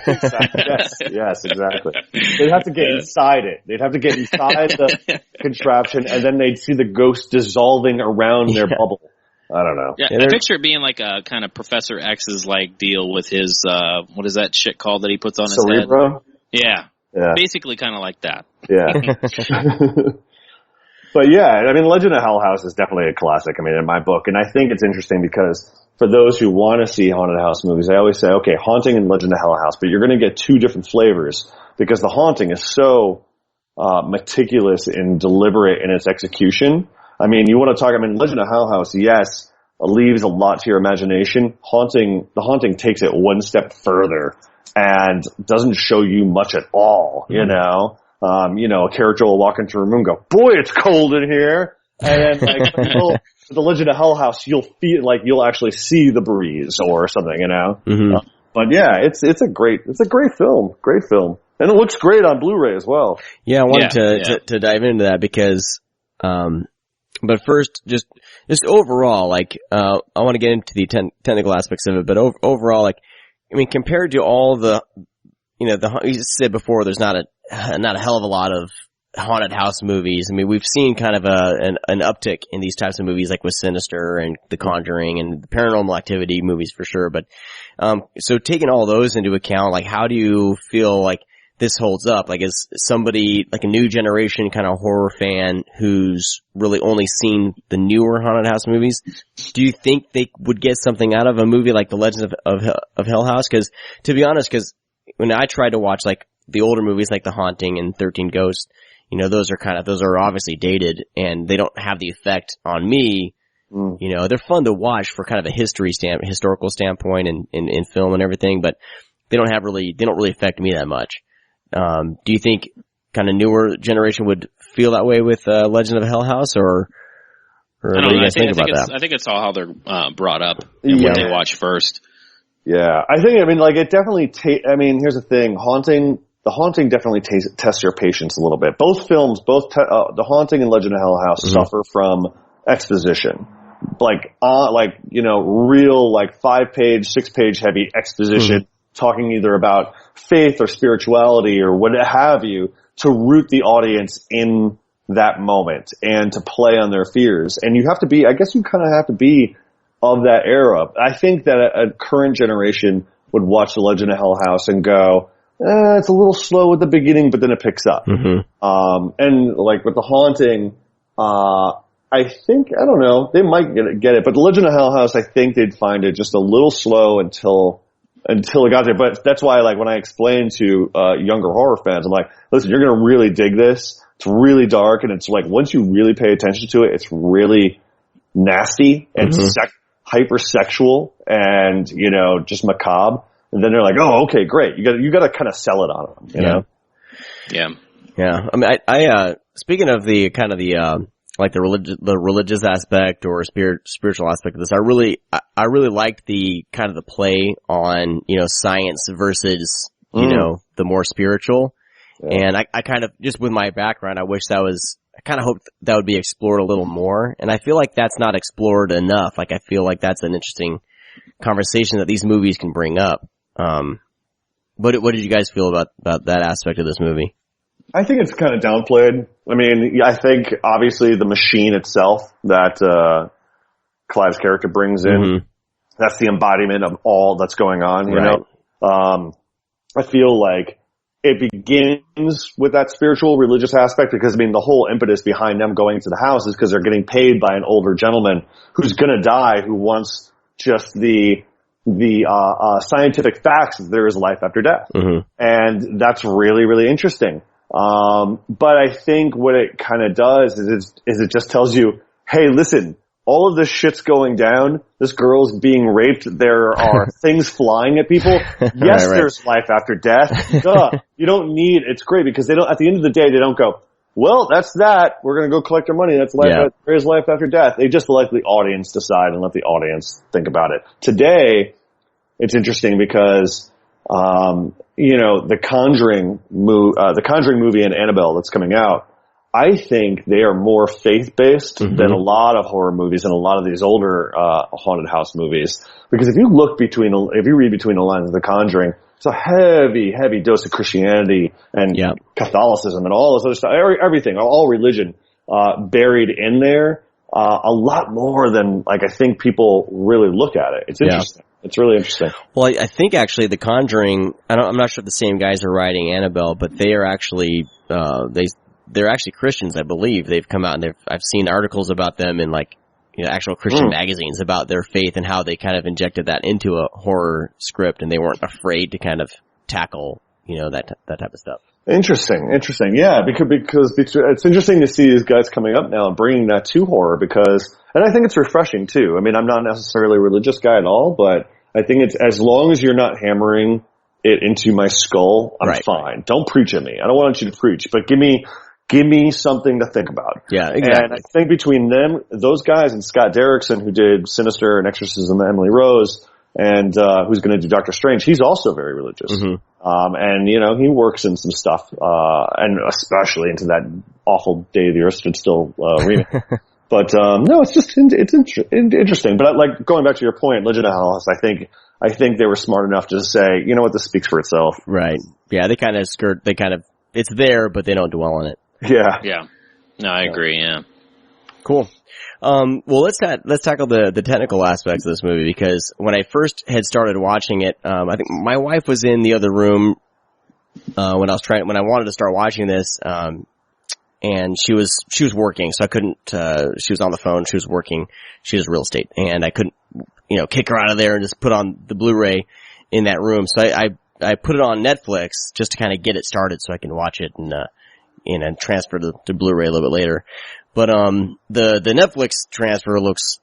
Exactly. Yes, exactly. They'd have to get inside it. They'd have to get inside the contraption, and then they'd see the ghost dissolving around their bubble. I don't know. Yeah, I picture it being like a kind of Professor X's like deal with his, what is that shit called that he puts on his head? Cerebro? Yeah. Basically kind of like that. Yeah. But yeah, I mean, Legend of Hell House is definitely a classic, I mean, in my book. And I think it's interesting because for those who want to see haunted house movies, I always say, okay, Haunting and Legend of Hell House, but you're going to get two different flavors because The Haunting is so meticulous and deliberate in its execution. I mean, you want to talk, I mean, Legend of Hell House, yes, leaves a lot to your imagination. The Haunting takes it one step further and doesn't show you much at all, you know? A character will walk into a room and go, boy, it's cold in here. And then, like, the Legend of Hell House, you'll feel like you'll actually see the breeze or something, you know? Mm-hmm. But yeah, it's a great film. Great film. And it looks great on Blu-ray as well. Yeah, I wanted to dive into that because, but first, just overall, like, I want to get into the technical aspects of it, but overall, like, I mean, compared to all the, you said before, there's not a hell of a lot of haunted house movies. I mean, we've seen kind of an uptick in these types of movies, like with Sinister and The Conjuring and the Paranormal Activity movies for sure. But, so taking all those into account, like, how do you feel like this holds up? Like, is somebody, like a new generation kind of horror fan who's really only seen the newer haunted house movies, do you think they would get something out of a movie like The Legend of Hell House? Cause, to be honest, when I tried to watch, like, the older movies like The Haunting and 13 Ghosts, those are obviously dated and they don't have the effect on me. They're fun to watch for kind of a historical standpoint and in film and everything, but they don't really affect me that much. Do you think kind of newer generation would feel that way with Legend of Hell House or what do you guys think about that? I think it's all how they're brought up and what they watch first. Yeah, I think, it definitely here's the thing, The Haunting definitely tests your patience a little bit. Both films, The Haunting and Legend of Hell House suffer from exposition. Real, 5-page, 6-page heavy exposition, talking either about faith or spirituality or what have you, to root the audience in that moment and to play on their fears. And you have to be, I guess you kind of have to be of that era. I think that a current generation would watch The Legend of Hell House and go, it's a little slow at the beginning, but then it picks up. And like with The Haunting, I think, I don't know, they might get it, but The Legend of Hell House, I think they'd find it just a little slow until it got there. But that's why, like, when I explain to younger horror fans, I'm like, listen, you're gonna really dig this. It's really dark, and it's like, once you really pay attention to it, it's really nasty and hypersexual and, just macabre. And then they're like, oh, okay, great. You got to kind of sell it on them, you know? Yeah. I mean, I speaking of the kind of the religious aspect or spiritual aspect of this, I really liked the kind of the play on, science versus, the more spiritual. Yeah. And I kind of, just with my background, I kind of hoped that would be explored a little more. And I feel like that's not explored enough. Like, I feel like that's an interesting conversation that these movies can bring up. What did you guys feel about that aspect of this movie? I think it's kind of downplayed. I mean, I think obviously the machine itself that Clive's character brings in, that's the embodiment of all that's going on, you know? I feel like it begins with that spiritual, religious aspect because, the whole impetus behind them going to the house is because they're getting paid by an older gentleman who's gonna die, who wants just the scientific facts that there is life after death. And that's really, really interesting. But I think what it kind of does is it just tells you, hey, listen, all of this shit's going down. This girl's being raped. There are things flying at people. Yes, there's life after death. Duh. You don't need, it's great because they don't, at the end of the day, they don't go, well, that's that. We're going to go collect our money. That's life. There is life after death. They just let the audience decide and let the audience think about it. Today, it's interesting because, the Conjuring movie and Annabelle that's coming out, I think they are more faith-based than a lot of horror movies and a lot of these older haunted house movies. Because if you read between the lines of The Conjuring, it's a heavy, heavy dose of Christianity and Catholicism and all this other stuff, everything, all religion buried in there. A lot more than I think people really look at it. It's interesting. It's really interesting. Well, I think actually The Conjuring, I'm not sure if the same guys are writing Annabelle, but they are actually, they're actually Christians, I believe. They've come out and I've seen articles about them in actual Christian magazines about their faith and how they kind of injected that into a horror script, and they weren't afraid to kind of tackle, that type of stuff. Interesting. Yeah, because it's interesting to see these guys coming up now and bringing that to horror and I think it's refreshing too. I mean, I'm not necessarily a religious guy at all, but I think it's, as long as you're not hammering it into my skull, I'm fine. Don't preach at me. I don't want you to preach, but give me something to think about. Yeah, exactly. And I think between them, those guys, and Scott Derrickson, who did Sinister and Exorcism, Emily Rose, and who's going to do Doctor Strange, he's also very religious. And he works in some stuff, and especially into that awful Day of the Earth Stood Still remake. But no, it's interesting. But going back to your point, Legend of Hell House, I think they were smart enough to say, you know what, this speaks for itself. Right. Yeah, they kind of it's there, but they don't dwell on it. Yeah. Yeah. No, I agree. Yeah. Cool. Well, let's tackle the technical aspects of this movie, because when I first had started watching it, I think my wife was in the other room, when I wanted to start watching this, and she was working, so I couldn't, she was on the phone, she was working, she does real estate, and I couldn't, kick her out of there and just put on the Blu-ray in that room. So I put it on Netflix just to kind of get it started so I can watch it and transfer to Blu-ray a little bit later. But, the Netflix transfer looks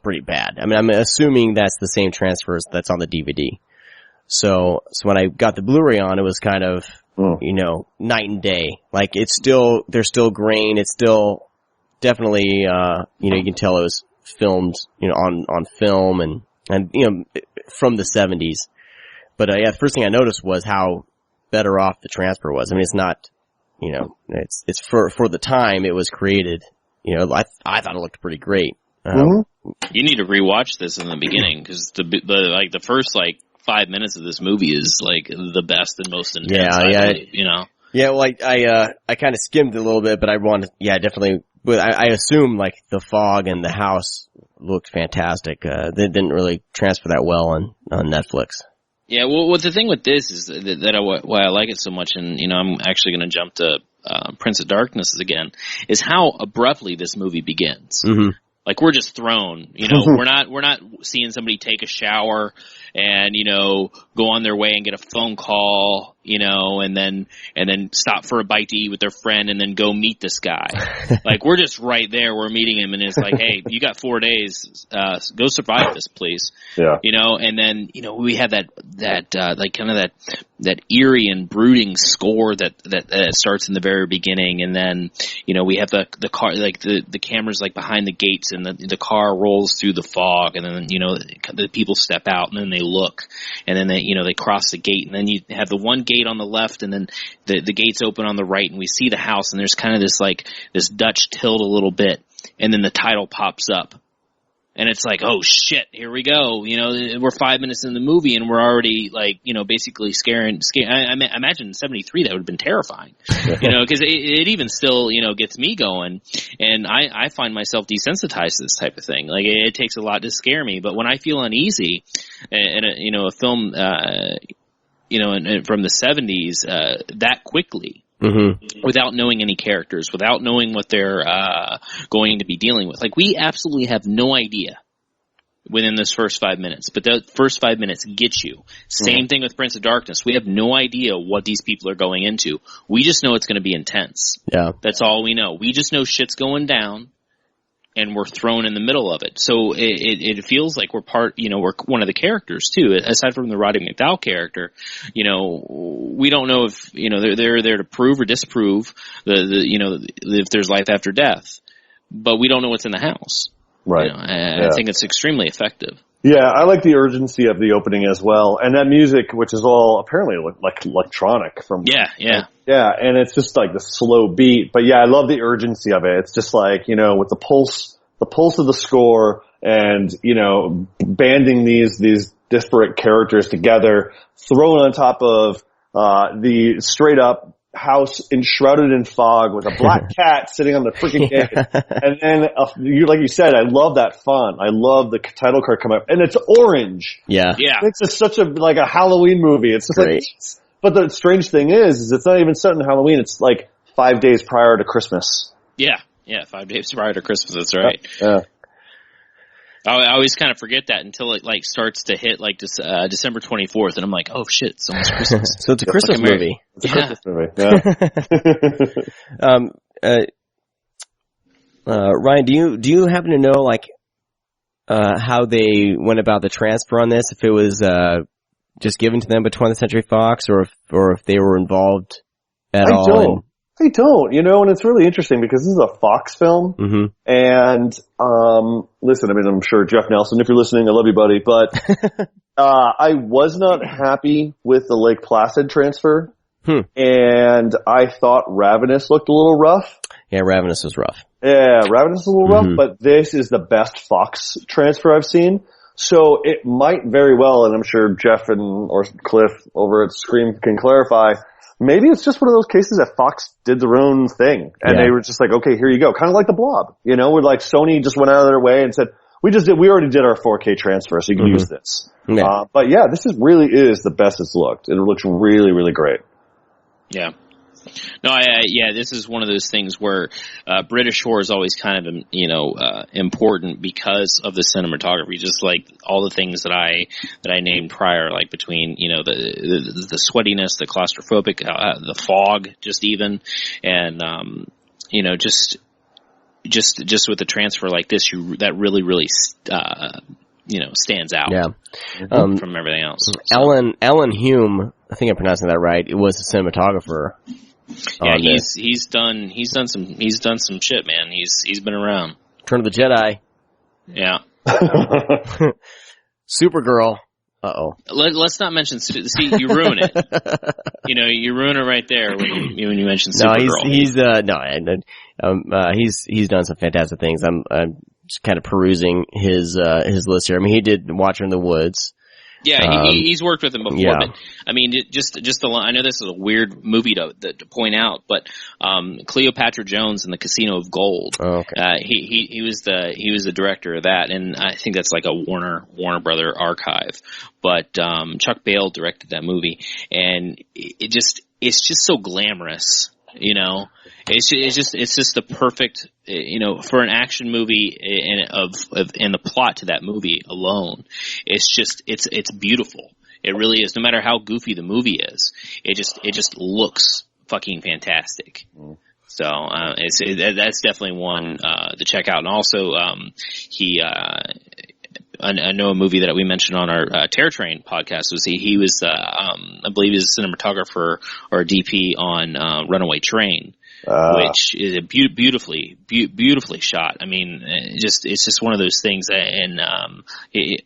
pretty bad. I mean, I'm assuming that's the same transfer that's on the DVD. So when I got the Blu-ray on, it was kind of, night and day. There's still grain. It's still definitely, you can tell it was filmed, on film and from the 70s. But, the first thing I noticed was how better off the transfer was. I mean, it's not, it's for the time it was created. I thought it looked pretty great. You need to rewatch this in the beginning, because the first 5 minutes of this movie is the best and most intense. I believe, Yeah, well, I kind of skimmed it a little bit, but I wanted, definitely. But I assume the fog and the house looked fantastic. They didn't really transfer that well on Netflix. Yeah, well, the thing with this is why I like it so much, and I'm actually going to jump to Prince of Darkness again, is how abruptly this movie begins. We're just thrown, we're not seeing somebody take a shower and, go on their way and get a phone call, and then stop for a bite to eat with their friend and then go meet this guy. We're just right there. We're meeting him, and it's hey, you got 4 days, go survive this, please. Yeah. And then, we have that eerie and brooding score that starts in the very beginning, and then, we have the car, the cameras behind the gates, and the car rolls through the fog, and then, the people step out, and then they look, and then they cross the gate, and then you have the one gate on the left, and then the gates open on the right, and we see the house, and there's kind of this Dutch tilt a little bit, and then the title pops up. And it's oh shit, here we go. We're 5 minutes in the movie and we're already basically scaring. I imagine in 73 that would have been terrifying. Because it even still, gets me going. And I find myself desensitized to this type of thing. It takes a lot to scare me. But when I feel uneasy, and a film, and from the 70s, that quickly, without knowing any characters, without knowing what they're going to be dealing with. We absolutely have no idea within this first 5 minutes, but the first 5 minutes get you. Same thing with Prince of Darkness. We have no idea what these people are going into. We just know it's going to be intense. Yeah. That's all we know. We just know shit's going down, and we're thrown in the middle of it. So it feels like we're we're one of the characters too. Aside from the Roddy McDowall character, we don't know if, they're there to prove or disprove if there's life after death, but we don't know what's in the house. Right. I think it's extremely effective. Yeah, I like the urgency of the opening as well, and that music, which is all apparently like electronic from. Yeah, and it's just like the slow beat, but yeah, I love the urgency of it. It's just like, with the pulse of the score, and banding these disparate characters together, thrown on top of the straight up house enshrouded in fog with a black cat sitting on the freaking gate. And then, like you said, I love that font. I love the title card coming up. And it's orange. Yeah. It's just such a Halloween movie. It's just great. But the strange thing is it's not even set in Halloween. It's like 5 days prior to Christmas. Yeah. 5 days prior to Christmas. That's right. Yeah. I always kind of forget that until it starts to hit December 24th, and I'm like, oh shit, it's almost Christmas. So it's a Christmas movie. It's a Christmas movie. Yeah. Ryan, do you happen to know how they went about the transfer on this? If it was just given to them by 20th Century Fox, or if they were involved at all? They don't, and it's really interesting because this is a Fox film. Mm-hmm. And, listen, I'm sure Jeff Nelson, if you're listening, I love you, buddy, but, I was not happy with the Lake Placid transfer. And I thought Ravenous looked a little rough. Yeah, Ravenous was rough. Yeah, Ravenous is a little rough, but this is the best Fox transfer I've seen. So it might very well, and I'm sure Jeff or Cliff over at Scream can clarify, maybe it's just one of those cases that Fox did their own thing, and they were just like, okay, here you go. Kind of like the Blob, where Sony just went out of their way and said, we already did our 4K transfer, so you can use this. Yeah. But yeah, this really is the best it's looked. It looks really, really great. Yeah. No, this is one of those things where British horror is always kind of important because of the cinematography. Just like all the things that I named prior, like between the sweatiness, the claustrophobic, the fog, just even, and just with the transfer like this, that really stands out. Yeah. From everything else. So. Alan Hume, I think I'm pronouncing that right. It was a cinematographer. Yeah, he's done some shit, man. He's been around. Return of the Jedi. Yeah. Supergirl. Uh-oh. Let's not mention. See, you ruin it. You ruin it right there when you mention Supergirl. He's done some fantastic things. I'm just kind of perusing his list here. He did Watcher in the Woods. Yeah, he's worked with him before, but just I know this is a weird movie to point out, but Cleopatra Jones and the Casino of Gold. Oh, okay. He was the director of that, and I think that's like a Warner Brother archive. But Chuck Bale directed that movie, and it's just so glamorous, It's just the perfect, for an action movie and the plot to that movie alone. It's beautiful. It really is. No matter how goofy the movie is, it just looks fucking fantastic. So, that's definitely one, to check out. And also, I know a movie that we mentioned on our Terror Train podcast was he was, I believe he was a cinematographer or a DP on, Runaway Train. Which is a beautifully shot. It's just one of those things that, and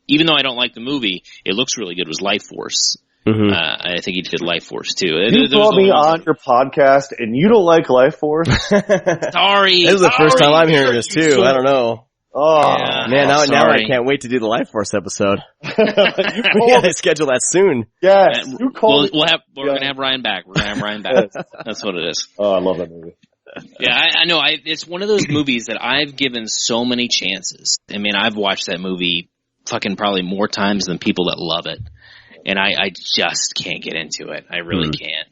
even though I don't like the movie, it looks really good. It was Life Force. Mm-hmm. I think he did Life Force too. You brought me on your podcast, and you don't like Life Force? Sorry, this is the first time I'm hearing this too. I don't know. Oh yeah, man! Now I can't wait to do the Life Force episode. We gotta schedule that soon. Yes, we're gonna have Ryan back. We're gonna have Ryan back. That's what it is. Oh, I love that movie. Yeah, I know. It's one of those movies that I've given so many chances. I've watched that movie fucking probably more times than people that love it, and I just can't get into it. I really can't.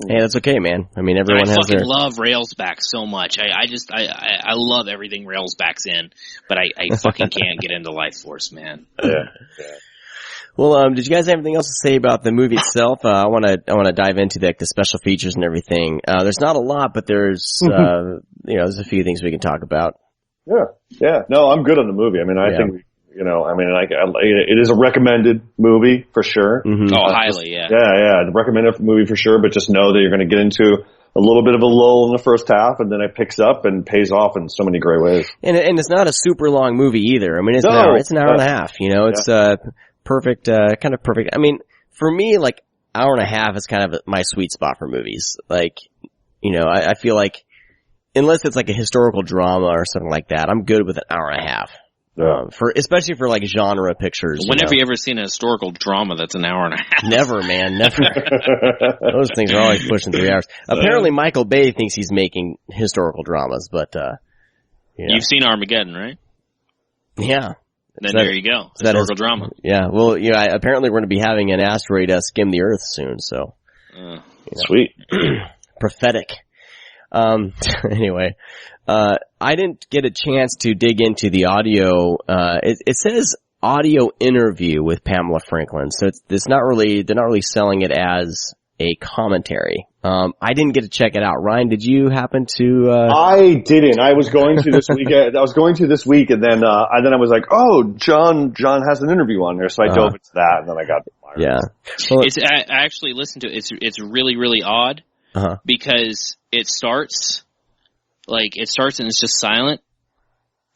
Hey, that's okay, man. Everyone has their... I fucking love Railsback so much. I love everything Railsback's in, but I fucking can't get into Life Force, man. Yeah. Well, did you guys have anything else to say about the movie itself? I want to dive into the special features and everything. There's not a lot, but there's there's a few things we can talk about. Yeah. No, I'm good on the movie. I think it is a recommended movie for sure. Mm-hmm. Oh, highly, yeah. Yeah, recommended movie for sure, but just know that you're going to get into a little bit of a lull in the first half, and then it picks up and pays off in so many great ways. And it's not a super long movie either. I mean, it's an hour and a half. You know, it's perfect, kind of perfect. I mean, for me, like hour and a half is kind of my sweet spot for movies. Like, you know, I feel like unless it's like a historical drama or something like that, I'm good with an hour and a half. Yeah. Especially for like genre pictures. When have you ever seen a historical drama that's an hour and a half? Never, man, never. Those things are always pushing 3 hours. Apparently Michael Bay thinks he's making historical dramas, but, You've seen Armageddon, right? Yeah. Then there you go. Historical drama. Yeah. Well, apparently we're going to be having an asteroid skim the Earth soon, so. Sweet. Prophetic. Anyway, I didn't get a chance to dig into the audio. It says audio interview with Pamela Franklin, so it's not really, they're not really selling it as a commentary. I didn't get to check it out. Ryan, did you happen to, I didn't. I was going to this week. And then I was like, oh, John has an interview on there. So I dove into that and then I got fired. Yeah. Well, I actually listened to it. It's really, really odd. Because it starts and it's just silent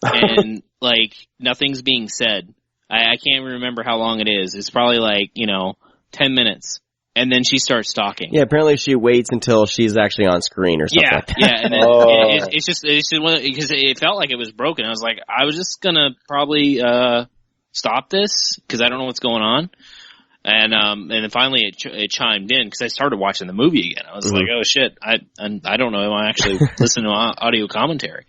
and like nothing's being said. I can't remember how long it is. It's probably like, 10 minutes. And then she starts talking. Yeah, apparently she waits until she's actually on screen or something like that. Yeah, and then it's just because it felt like it was broken. I was like, I was just gonna probably stop this because I don't know what's going on. And then finally it chimed in because I started watching the movie again. I was like, oh shit, I don't know if I actually listen to audio commentary.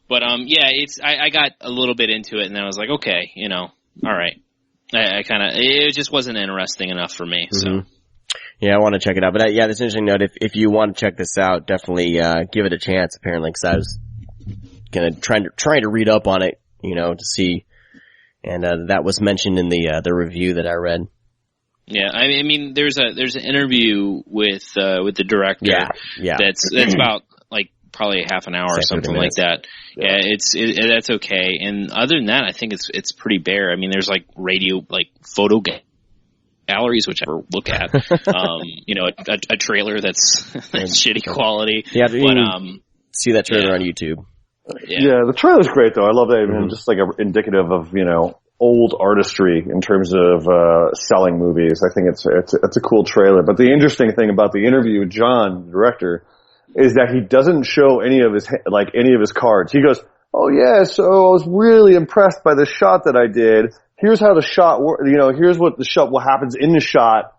But I got a little bit into it and then I was like, okay, all right. I kind of, it just wasn't interesting enough for me. So. Yeah, I want to check it out. But that's an interesting note. If you want to check this out, definitely give it a chance. Apparently, because I was trying to read up on it, to see, and that was mentioned in the review that I read. Yeah, I mean, there's an interview with the director. Yeah. That's about like probably a half an hour or something like that. Yeah, that's okay. And other than that, I think it's pretty bare. I mean, there's like radio, like photo galleries, which I never look at. A trailer that's shitty quality. Yeah, but see that trailer on YouTube. Yeah, the trailer's great though. I love that. I mean, just like indicative of old artistry in terms of selling movies. I think it's a cool trailer. But the interesting thing about the interview with John, the director, is that he doesn't show any of his cards. He goes, "Oh yeah, so I was really impressed by the shot that I did. Here's how the shot here's what happens in the shot.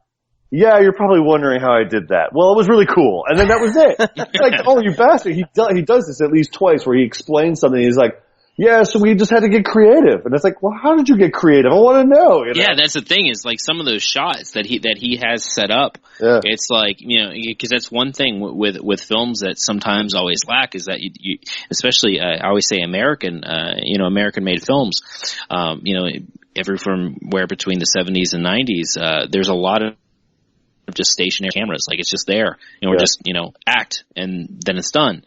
Yeah, you're probably wondering how I did that. Well, it was really cool." And then that was it. Like, oh, you bastard. He does this at least twice where he explains something. He's like, yeah, so we just had to get creative. And it's like, well, how did you get creative? I want to know. Yeah, that's the thing is like some of those shots that he has set up. Yeah. It's like, because that's one thing with films that sometimes always lack is that you especially, I always say American made films, everywhere between the 70s and 90s, there's a lot of just stationary cameras, like it's just there, just act and then it's done.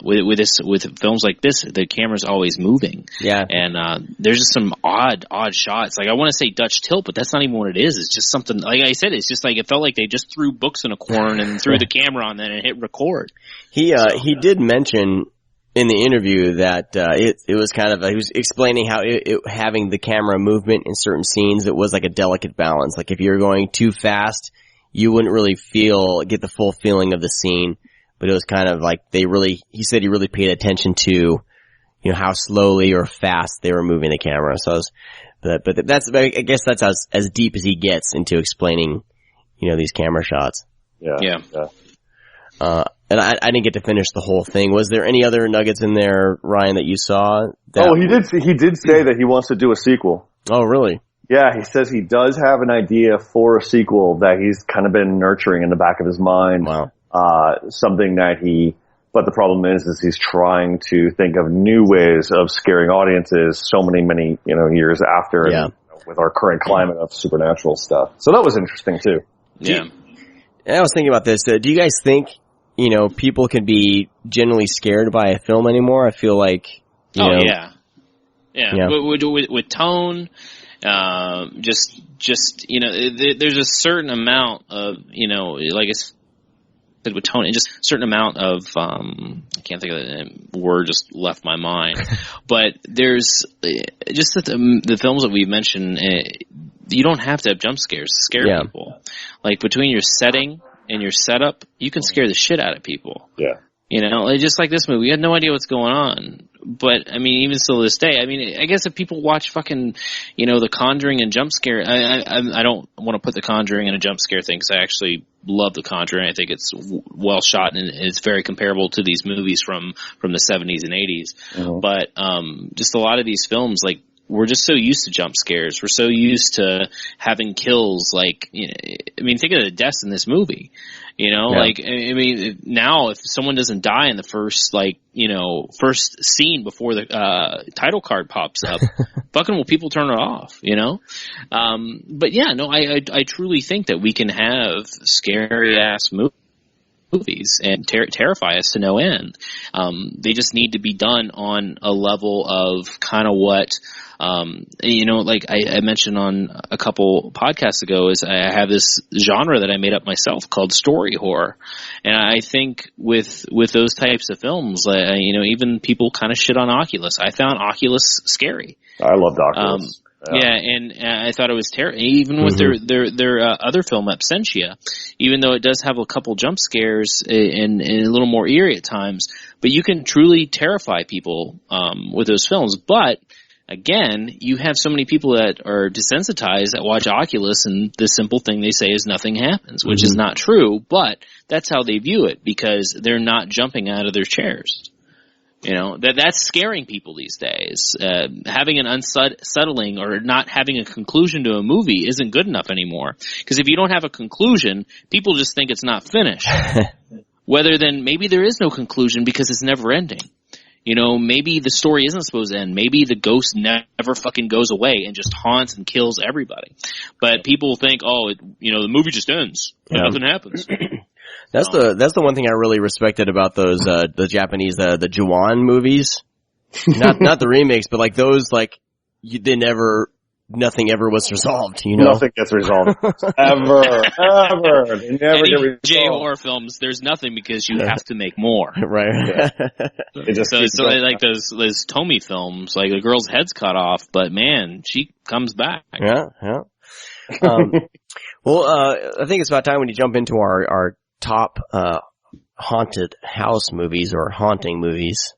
With films like this, the camera's always moving. Yeah, and there's just some odd shots. Like I want to say Dutch tilt, but that's not even what it is. It's just something. Like I said, it's just like it felt like they just threw books in a corner and threw the camera on there and hit record. He did mention in the interview that it was kind of he was explaining how having the camera movement in certain scenes, it was like a delicate balance. Like if you're going too fast, you wouldn't really get the full feeling of the scene, but it was kind of like he said he really paid attention to, how slowly or fast they were moving the camera. So I guess that's as deep as he gets into explaining, these camera shots. Yeah. And I didn't get to finish the whole thing. Was there any other nuggets in there, Ryan, that you saw? He did say that he wants to do a sequel. Oh, really? Yeah, he says he does have an idea for a sequel that he's kind of been nurturing in the back of his mind. Wow. Something that but the problem is he's trying to think of new ways of scaring audiences so many, years after. Yeah. And, with our current climate of supernatural stuff. So that was interesting too. Yeah. I was thinking about this. Do you guys think, people can be generally scared by a film anymore? I feel like, yeah. With tone, there's a certain amount of, like with tone and just a certain amount of, I can't think of the word, just left my mind. But there's just the films that we've mentioned, you don't have to have jump scares to scare people. Like between your setting and your setup, you can scare the shit out of people. Yeah. You know, just like this movie, we had no idea what's going on. But, I mean, even still to this day, I mean, I guess if people watch fucking, you know, The Conjuring and jump scare, I don't want to put The Conjuring in a jump scare thing because I actually love The Conjuring. I think it's well shot and it's very comparable to these movies from the 70s and 80s. Mm-hmm. But, just a lot of these films, like, we're just so used to jump scares. We're so used to having kills. Like, you know, I mean, think of the deaths in this movie. You know, like, I mean, now if someone doesn't die in the first, like, you know, first scene before the title card pops up, fucking will people turn it off, you know? But yeah, no, I truly think that we can have scary ass movies and terrify us to no end. They just need to be done on a level of kind of what, you know, like I mentioned on a couple podcasts ago, is I have this genre that I made up myself called story horror. And I think with those types of films, you know, even people kind of shit on Oculus. I found Oculus scary. I loved Oculus. Yeah, and I thought it was terrible. Even with their other film, Absentia, even though it does have a couple jump scares and a little more eerie at times, but you can truly terrify people with those films. But again, you have so many people that are desensitized that watch Oculus, and the simple thing they say is nothing happens, which is not true. But that's how they view it because they're not jumping out of their chairs. You know, that's scaring people these days. Having an unsettling or not having a conclusion to a movie isn't good enough anymore. Because if you don't have a conclusion, people just think it's not finished. Whether then maybe there is no conclusion because it's never ending. You know, maybe the story isn't supposed to end. Maybe the ghost never fucking goes away and just haunts and kills everybody. But people think, oh, you know, the movie just ends. And nothing happens. That's the one thing I really respected about those the Japanese the Ju-on movies. Not the remakes, but like those, like nothing ever was resolved, you know? Nothing gets resolved. Ever. They never get resolved. J horror films, there's nothing because you have to make more. Right. Yeah. So like those Tomy films, like the girl's head's cut off, but man, she comes back. Yeah. Well, I think it's about time when you jump into our top haunted house movies or haunting movies.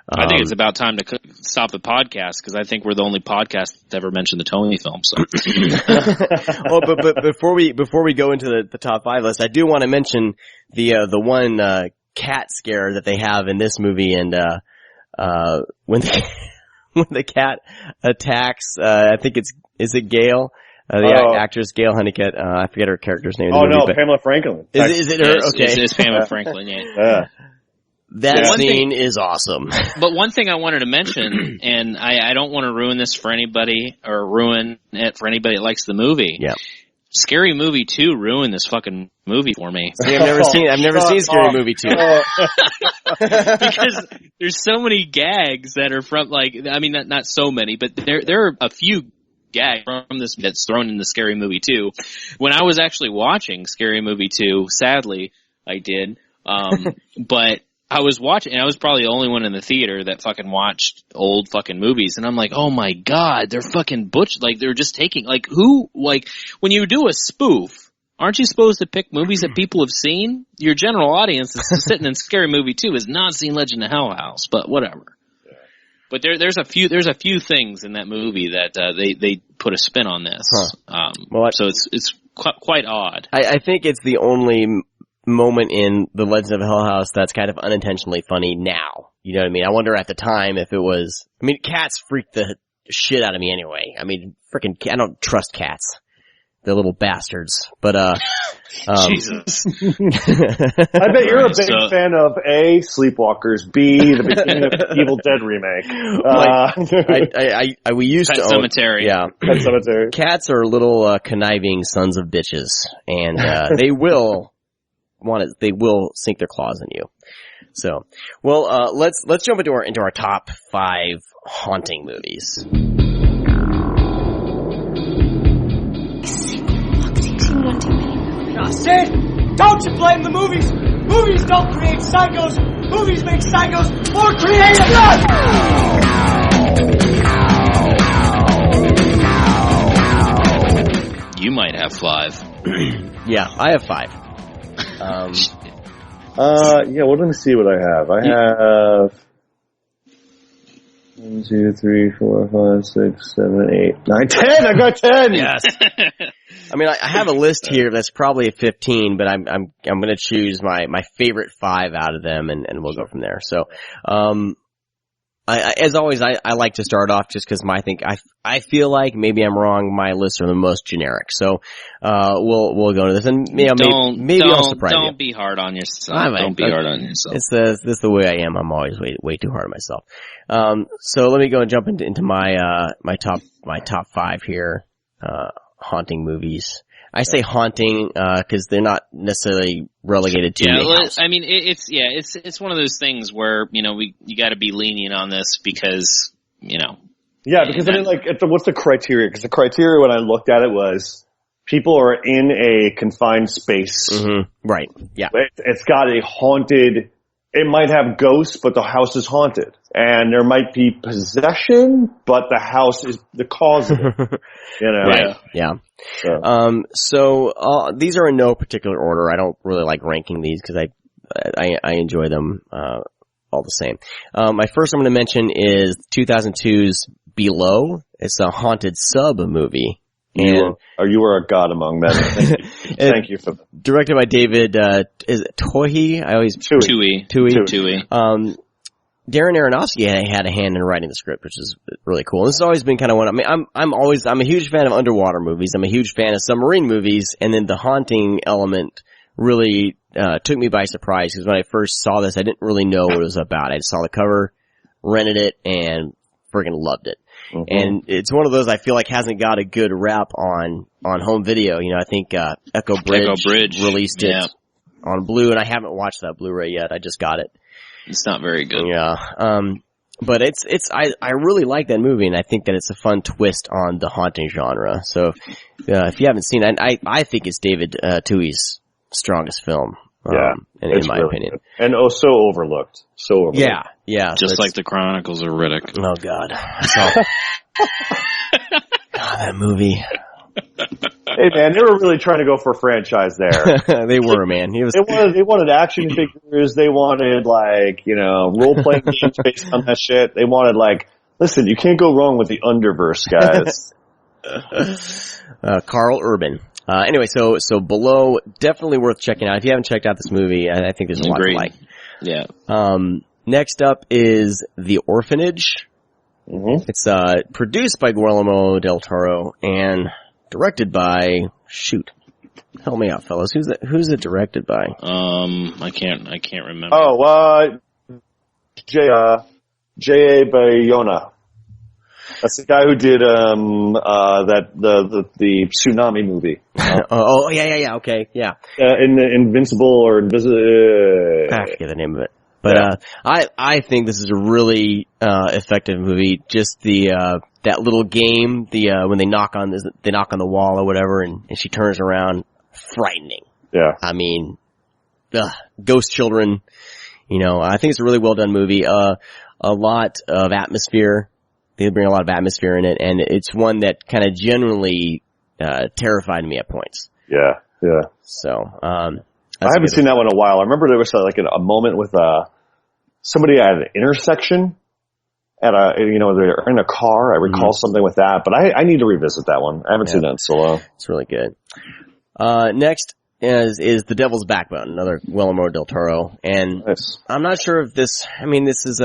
I think it's about time to stop the podcast because I think we're the only podcast that's ever mentioned the Tony film. So, well, but before we go into the top 5 list, I do want to mention the one cat scare that they have in this movie, and when the cat attacks, I think is it Gail? Actress Gail Honeycutt. I forget her character's name. Pamela Franklin. Is it her? Yes, okay. It's Pamela Franklin. Yeah. That scene is awesome. But one thing I wanted to mention, and I don't want to ruin this for anybody or ruin it for anybody that likes the movie. Yeah. Scary Movie 2 ruined this fucking movie for me. See, I've never seen Scary Movie 2. Because there's so many gags that are from, like, I mean, not so many, but there are a few gags from this that's thrown in the Scary Movie 2. When I was actually watching Scary Movie 2, sadly, I did, but I was watching, and I was probably the only one in the theater that fucking watched old fucking movies, and I'm like, oh my god, they're fucking like, they're just taking, like, who, like, when you do a spoof, aren't you supposed to pick movies that people have seen? Your general audience that's sitting in Scary Movie 2 has not seen Legend of Hell House, but whatever. But there's a few things in that movie that, they put a spin on this. Huh. So it's quite odd. I think it's the only moment in the Legend of Hell House that's kind of unintentionally funny now. You know what I mean? I wonder at the time if it was, I mean, cats freak the shit out of me anyway. I mean, I don't trust cats. They're little bastards. But, Jesus. I bet you're a big fan of A, Sleepwalkers, B, the beginning of the Evil Dead remake. We used Pet to Cemetery. Yeah. Pet Cemetery. Cats are little, conniving sons of bitches. And, they will sink their claws in you. So, well, let's jump into our top 5 haunting movies. Sid, don't you blame the movies. Movies don't create psychos. Movies make psychos more creative. You might have 5. Yeah, I have 5. Yeah, well, let me see what I have. I have 1, 2, 3, 4, 5, 6, 7, 8, 9, 10. I got 10. Yes. I mean, I have a list here that's probably a 15, but I'm going to choose my favorite 5 out of them, and we'll go from there. So, as always, I like to start off just because I feel like maybe I'm wrong. My lists are the most generic, so we'll go into this, and maybe I'll surprise you. Don't be hard on yourself. Don't be hard on yourself. This is the way I am. I'm always way too hard on myself. So let me go and jump into my top 5 here. Haunting movies. I say haunting because they're not necessarily relegated to the house. I mean, it's one of those things where you got to be lenient on this because Yeah, because I mean, like, what's the criteria? Because the criteria when I looked at it was people are in a confined space. Mm-hmm. Right. Yeah. It's got a haunted. It might have ghosts, but the house is haunted. And there might be possession, but the house is the cause of it. Right. Yeah. So these are in no particular order. I don't really like ranking these because I enjoy them, all the same. My first I'm going to mention is 2002's Below. It's a haunted sub movie. You are a god among men. Thank you for that. Directed by David, is it Toohey? Toohey. Darren Aronofsky had a hand in writing the script, which is really cool. This has always been kind of one. I mean, I'm a huge fan of underwater movies. I'm a huge fan of submarine movies, and then the haunting element really took me by surprise because when I first saw this, I didn't really know what it was about. I just saw the cover, rented it, and friggin' loved it. Mm-hmm. And it's one of those I feel like hasn't got a good rap on home video. I think Echo Bridge released it on Blue, and I haven't watched that Blu-ray yet. I just got it. It's not very good. Yeah. But I really like that movie, and I think that it's a fun twist on the haunting genre. So if you haven't seen it, I think it's David Toohey's strongest film. In my opinion. Good. And so overlooked. Yeah. Just like the Chronicles of Riddick. Oh God. That movie. Hey man, they were really trying to go for a franchise there. They were, man. They wanted action figures. They wanted role playing games based on that shit. They wanted listen, you can't go wrong with the Underverse, guys. Carl Urban. Anyway, so Below, definitely worth checking out. If you haven't checked out this movie, I think there's a lot to like. Yeah. Next up is The Orphanage. Mm-hmm. It's produced by Guillermo del Toro and directed by help me out, fellas. Who's it directed by? I can't remember. J.A. Bayona. That's the guy who did the tsunami movie. Yeah. Okay, yeah. In Invincible or Invisible. I forget the name of it. But I think this is a really effective movie. Just that little game, when they knock on the wall or whatever, and she turns around, frightening. Yeah. I mean, ghost children. I think it's a really well done movie. A lot of atmosphere. They bring a lot of atmosphere in it, and it's one that kind of genuinely terrified me at points. Yeah. So I haven't seen that one in a while. I remember there was a moment with somebody at an intersection they're in a car. I recall something with that, but I need to revisit that one. I haven't seen that in so long. It's really good. Next is The Devil's Backbone, another Guillermo del Toro, and nice. I'm not sure if this is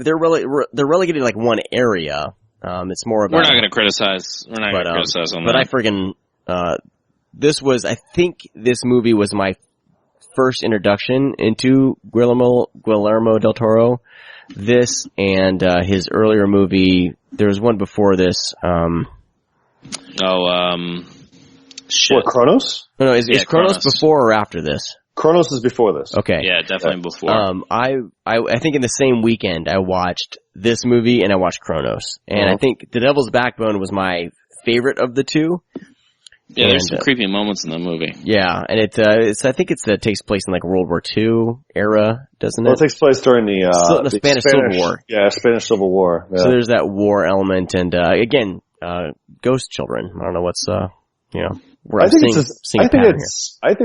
they're relegated to one area. It's more about. We're not going to criticize. We're not going to criticize on that. But I think this movie was my first introduction into Guillermo del Toro. This and his earlier movie. There was one before this. Shit. What, Kronos? No, is Kronos before or after this? Kronos is before this. Okay. Yeah, definitely before. I think in the same weekend I watched this movie and I watched Kronos. And I think The Devil's Backbone was my favorite of the two. Yeah, there's some creepy moments in the movie. Yeah, and it takes place in like World War II era, doesn't it? Well, it takes place during the Spanish Civil War. Yeah, Spanish Civil War. Yeah. So there's that war element, and again, ghost children. I don't know what's where I think a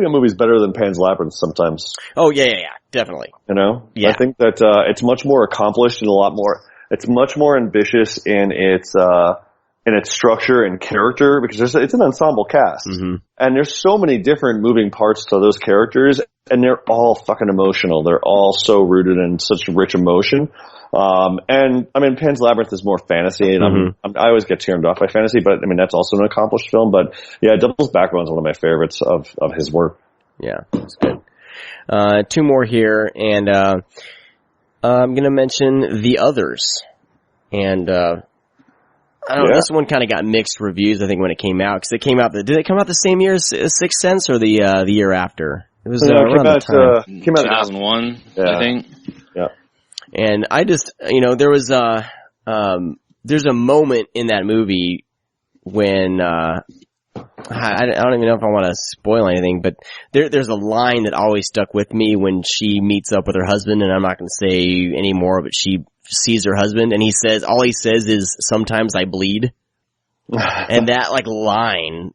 movie's better than Pan's Labyrinth sometimes. Oh yeah, definitely. You know, yeah. I think that it's much more accomplished and it's much more ambitious in its structure and character, because it's an ensemble cast, and there's so many different moving parts to those characters, and they're all fucking emotional. They're all so rooted in such rich emotion. And I mean, Pan's Labyrinth is more fantasy, and I always get turned off by fantasy, but I mean, that's also an accomplished film. But yeah, Devil's Backbone is one of my favorites of his work. Yeah, that's good. Two more here, and I'm gonna mention The Others, and I don't know, this one kind of got mixed reviews, I think, when it came out, because did it come out the same year as Sixth Sense, or the year after? It was around the time. Came out 2001, I think. Yeah. And I just, there was there's a moment in that movie when, I don't even know if I want to spoil anything, but there's a line that always stuck with me when she meets up with her husband, and I'm not going to say any more, but she sees her husband, and all he says is, "Sometimes I bleed." And that line,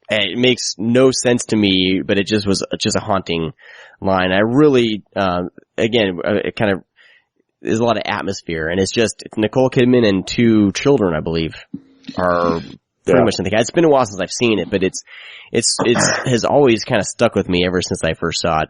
it makes no sense to me, but it just was a haunting line. I really, it kind of, there's a lot of atmosphere, and it's Nicole Kidman and two children, I believe, are pretty much in the cast. It's been a while since I've seen it, but it has always kind of stuck with me ever since I first saw it.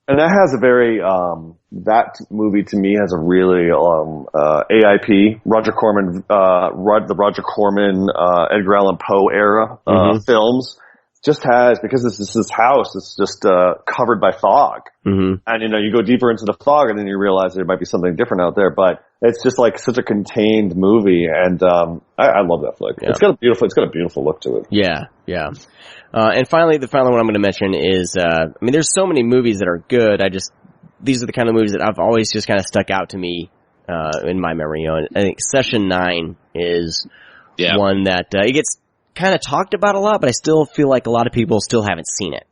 And that has a very, that movie to me has a really, AIP, Roger Corman, the Roger Corman, Edgar Allan Poe era, films. Just has, because this house is just, covered by fog. And, you go deeper into the fog, and then you realize there might be something different out there, but it's just like such a contained movie, and, I love that flick. Yeah. It's got a beautiful look to it. Yeah. And finally, the final one I'm going to mention is, there's so many movies that are good. These are the kind of movies that I've always just kind of stuck out to me, in my memory. I think Session 9 is one that, it gets kind of talked about a lot, but I still feel like a lot of people still haven't seen it.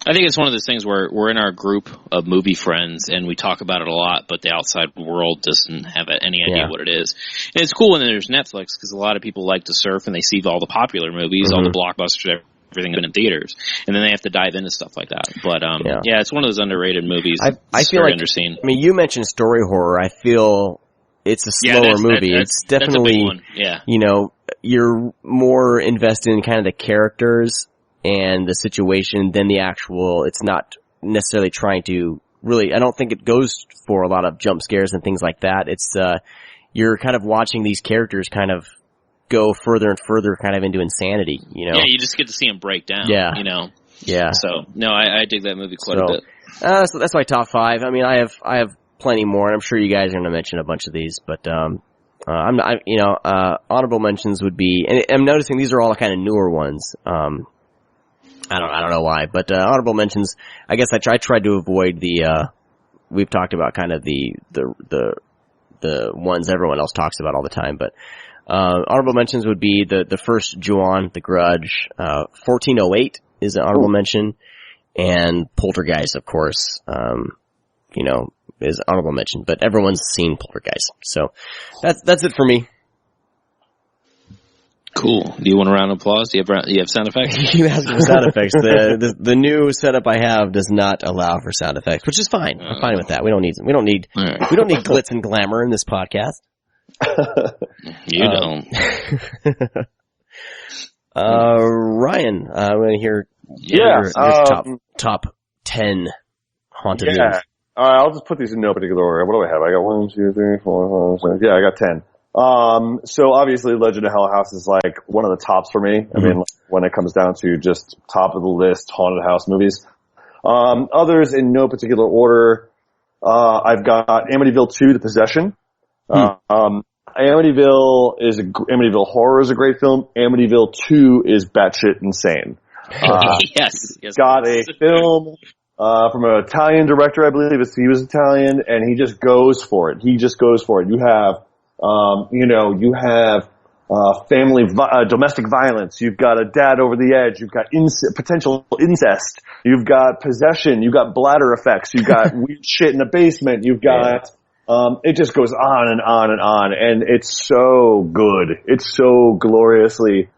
I think it's one of those things where we're in our group of movie friends and we talk about it a lot, but the outside world doesn't have any idea what it is. And it's cool when there's Netflix, because a lot of people like to surf and they see all the popular movies, all the blockbusters, everything in theaters, and then they have to dive into stuff like that. But it's one of those underrated movies. I feel like underseen. I mean, you mentioned story horror. I feel it's a slower movie. It's definitely, that's a big one. You're more invested in kind of the characters and the situation than the actual. It's not necessarily trying to really. I don't think it goes for a lot of jump scares and things like that. It's you're kind of watching these characters kind of go further and further kind of into insanity, Yeah, you just get to see them break down, Yeah. So, no, I dig that movie quite a bit. So that's my top 5. I mean, I have plenty more, and I'm sure you guys are going to mention a bunch of these, but, honorable mentions would be, and I'm noticing these are all kind of newer ones. I don't know why, but, honorable mentions, I guess I tried to avoid we've talked about kind of the ones everyone else talks about all the time, but, honorable mentions would be the first Ju-On, The Grudge, 1408 is an honorable mention, and Poltergeist, of course, is honorable mention, but everyone's seen Poltergeist. So that's it for me. Cool. Do you want a round of applause? Do you have sound effects? You asked for sound effects. The new setup I have does not allow for sound effects, which is fine. I'm fine with that. We don't need glitz and glamour in this podcast. You don't. Ryan, I want to hear your top 10 haunted movies. All right, I'll just put these in no particular order. What do I have? I got 1, 2, 3, 4, 5, 6. Yeah, I got 10. So obviously Legend of Hell House is like one of the tops for me. I mean, when it comes down to just top of the list haunted house movies. Others in no particular order. I've got Amityville 2, The Possession. Amityville Horror is a great film. Amityville 2 is batshit insane. Yes. Got a film from an Italian director, I believe. He was Italian, and he just goes for it. You have, domestic violence. You've got a dad over the edge. You've got potential incest. You've got possession. You've got bladder effects. You've got weird shit in the basement. You've got, it just goes on and on and on. And it's so good. It's so gloriously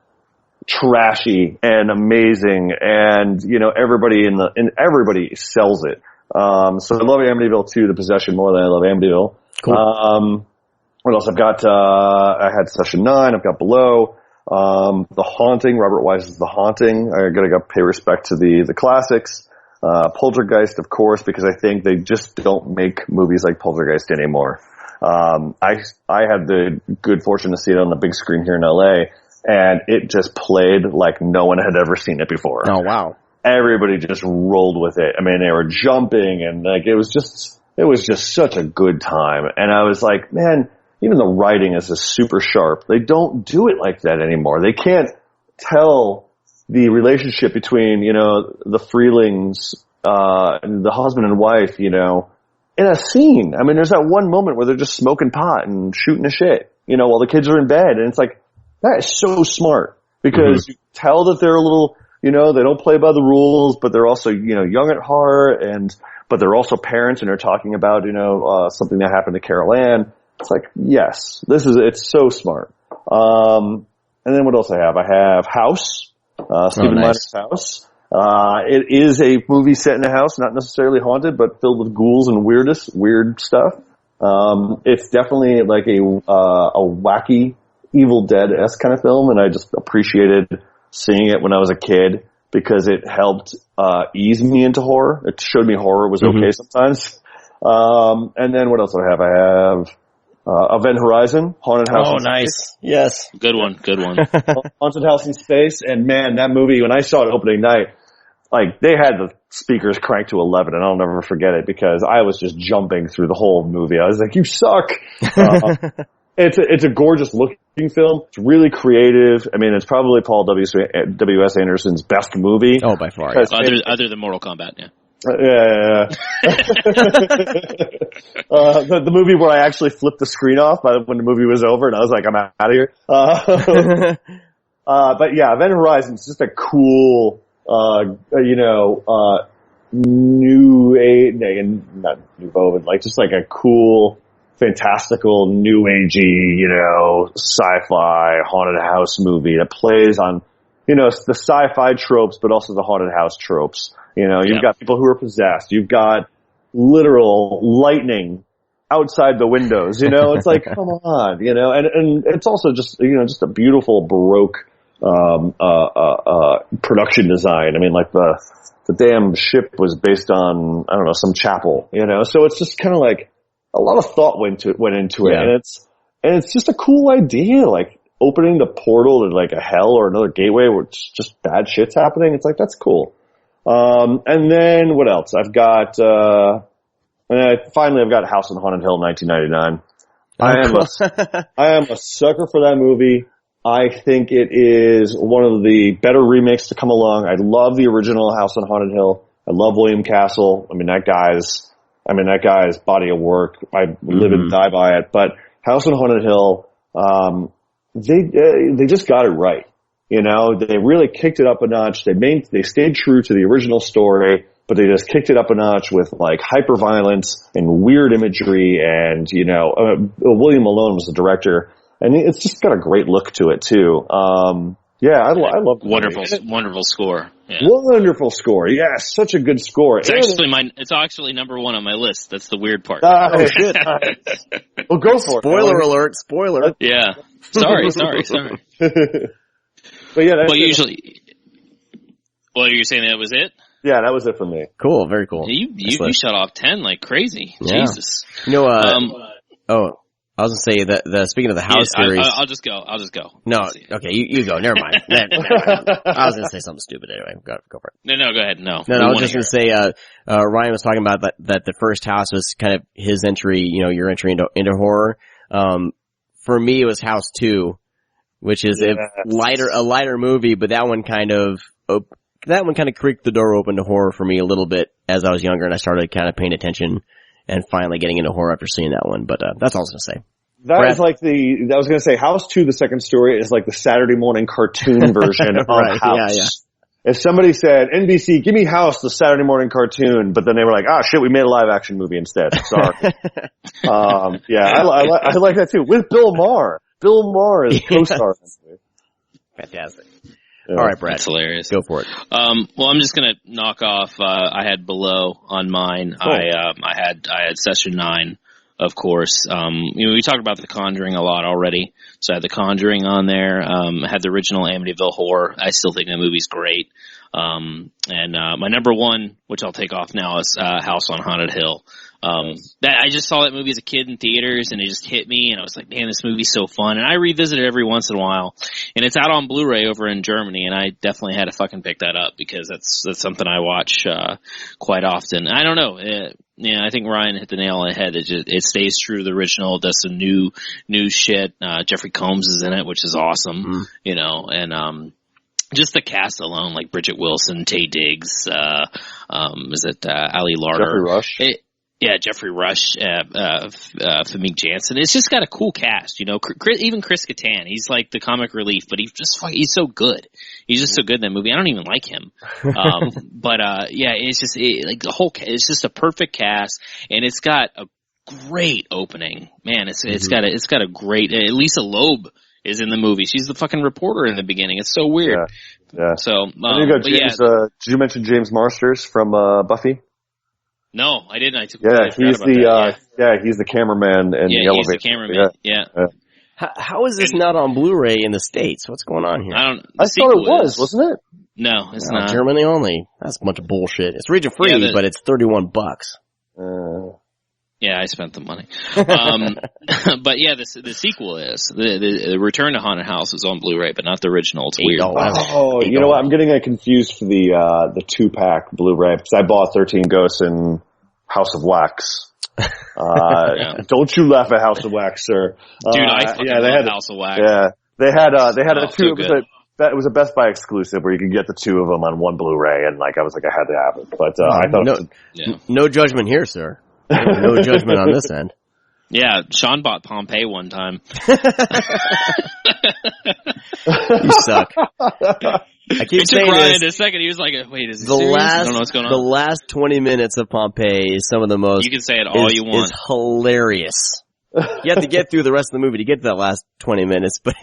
trashy and amazing. And, everybody sells it. So I love Amityville 2, The Possession, more than I love Amityville. Cool. What else? I've got, I had Session 9, I've got Below, The Haunting, Robert Wise's The Haunting. I gotta pay respect to the classics. Poltergeist, of course, because I think they just don't make movies like Poltergeist anymore. I had the good fortune to see it on the big screen here in LA, and it just played like no one had ever seen it before. Oh, wow. Everybody just rolled with it. I mean, they were jumping, and like, it was just such a good time. And I was like, man, even the writing is super sharp. They don't do it like that anymore. They can't tell the relationship between, the Freelings, and the husband and wife, in a scene. I mean, there's that one moment where they're just smoking pot and shooting the shit, while the kids are in bed. And it's like, that is so smart because you tell that they're a little, they don't play by the rules, but they're also, young at heart but they're also parents and they're talking about, something that happened to Carol Ann. It's like, yes, it's so smart. And then what else I have? I have House, Stephen Meyer's House. It is a movie set in a house, not necessarily haunted, but filled with ghouls and weird stuff. It's definitely like a wacky Evil Dead-esque kind of film, and I just appreciated seeing it when I was a kid because it helped, ease me into horror. It showed me horror was okay sometimes. And then what else do I have? I have, Event Horizon, Haunted House. Oh, nice. Yes. Good one. Haunted House in Space. And man, that movie, when I saw it opening night, like, they had the speakers cranked to 11, and I'll never forget it because I was just jumping through the whole movie. I was like, you suck. It's a gorgeous looking film. It's really creative. I mean, it's probably Paul W.S. Anderson's best movie. Oh, by far. Yeah. Other than Mortal Kombat, yeah. Yeah. The movie where I actually flipped the screen off when the movie was over, and I was like, I'm out of here. But yeah, Event Horizon is just a cool, new age, not nouveau, but like just like a cool, fantastical, new agey, sci-fi haunted house movie that plays on, the sci-fi tropes, but also the haunted house tropes. You've got people who are possessed. You've got literal lightning outside the windows. It's like, come on, and it's also just, just a beautiful Baroque, production design. I mean, like the damn ship was based on, I don't know, some chapel, so it's just kind of like a lot of thought went into it. And it's just a cool idea, like opening the portal to like a hell or another gateway where it's just bad shit's happening. It's like, that's cool. And then what else? I've got, finally I've got House on Haunted Hill 1999. I am a sucker for that movie. I think it is one of the better remakes to come along. I love the original House on Haunted Hill. I love William Castle. I mean, that guy's body of work. I live and die by it. But House on Haunted Hill, they just got it right. They really kicked it up a notch. They stayed true to the original story, but they just kicked it up a notch with like hyper violence and weird imagery. And, William Malone was the director, and it's just got a great look to it too. I love wonderful score. Yeah. Wonderful score. Yeah, such a good score. It's actually number one on my list. That's the weird part. Oh shit. Well, go for it. Spoiler alert. Spoiler. Yeah. Sorry. But yeah, you're saying that was it? Yeah, that was it for me. Cool, very cool. You shut off 10 like crazy. Yeah. Jesus. I was gonna say that speaking of the house series. I'll just go. No, okay, you go. Never mind. I was gonna say something stupid anyway. Go for it. No, go ahead. No, I was just gonna say, Ryan was talking about that the first house was kind of his entry, your entry into horror. For me, it was House 2, which is a lighter movie, but that one kind of creaked the door open to horror for me a little bit as I was younger, and I started kind of paying attention and finally getting into horror after seeing that one. But that's all I was gonna say. That is like I was going to say, House 2, the second story, is like the Saturday morning cartoon version of House. Yeah. If somebody said, NBC, give me House, the Saturday morning cartoon, but then they were like, shit, we made a live action movie instead. Sorry. I like that too. With Bill Maher. Bill Maher is co-star. Fantastic. Yeah. All right, Brad. That's hilarious. Go for it. Well, I'm just gonna knock off, I had Below on mine. Cool. I had Session 9. Of course. We talked about The Conjuring a lot already. So I had The Conjuring on there. I had the original Amityville Horror. I still think that movie's great. And my number one, which I'll take off now, is House on Haunted Hill. That I just saw that movie as a kid in theaters, and it just hit me, and I was like, man, this movie's so fun. And I revisit it every once in a while, and it's out on Blu-ray over in Germany, and I definitely had to fucking pick that up because that's something I watch quite often. I don't know. I think Ryan hit the nail on the head. It stays true to the original. It does some new shit. Jeffrey Combs is in it, which is awesome. And just the cast alone, like Bridget Wilson, Taye Diggs, Ali Larter? Jeffrey Rush. Jeffrey Rush, Famke Janssen. It's just got a cool cast, even Chris Kattan. He's like the comic relief, but he's so good. He's just so good in that movie. I don't even like him. It's just it's just a perfect cast, and it's got a great opening. Man, it's got a great, Lisa Loeb is in the movie. She's the fucking reporter in the beginning. It's so weird. Yeah. So, James, did you mention James Marsters from, Buffy? No, I didn't. He's the cameraman in the elevator. He's the cameraman. Yeah. How is this not on Blu-ray in the States? What's going on here? I thought it was, wasn't it? No, it's not. Germany only. That's a bunch of bullshit. It's region free, but it's $31. Yeah, I spent the money. But yeah, the sequel is the Return to Haunted House is on Blu-ray, but not the original. It's weird. Oh, you know what? I'm getting confused for the 2-pack Blu-ray because I bought 13 Ghosts and House of Wax. Don't you laugh at House of Wax, sir. Dude, I fucking love House of Wax. Yeah, they had a two. It was a Best Buy exclusive where you could get the two of them on one Blu-ray, and I was like, I had to have it. But I thought no judgment here, sir. No judgment on this end. Yeah, Sean bought Pompeii one time. You suck. I keep saying Ryan this. in a second. He was like, "Wait, is this serious? I don't know what's going on." The last 20 minutes of Pompeii is some of the most. You can say it all you want. It's hilarious. You have to get through the rest of the movie to get to that last 20 minutes, but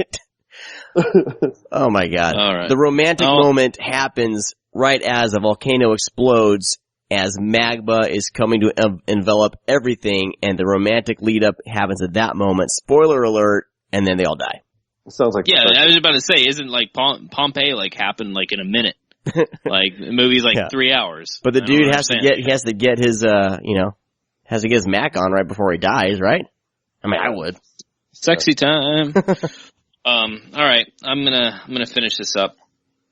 oh my god! All right. The romantic moment happens right as a volcano explodes, as magma is coming to envelop everything, and the romantic lead up happens at that moment. Spoiler alert! And then they all die. It sounds like I was about to say, isn't like Pompeii happened like in a minute? Like the movie's 3 hours. But the dude has to get his has to get his Mac on right before he dies, right? I mean, I would. Sexy time. All right, I'm gonna finish this up.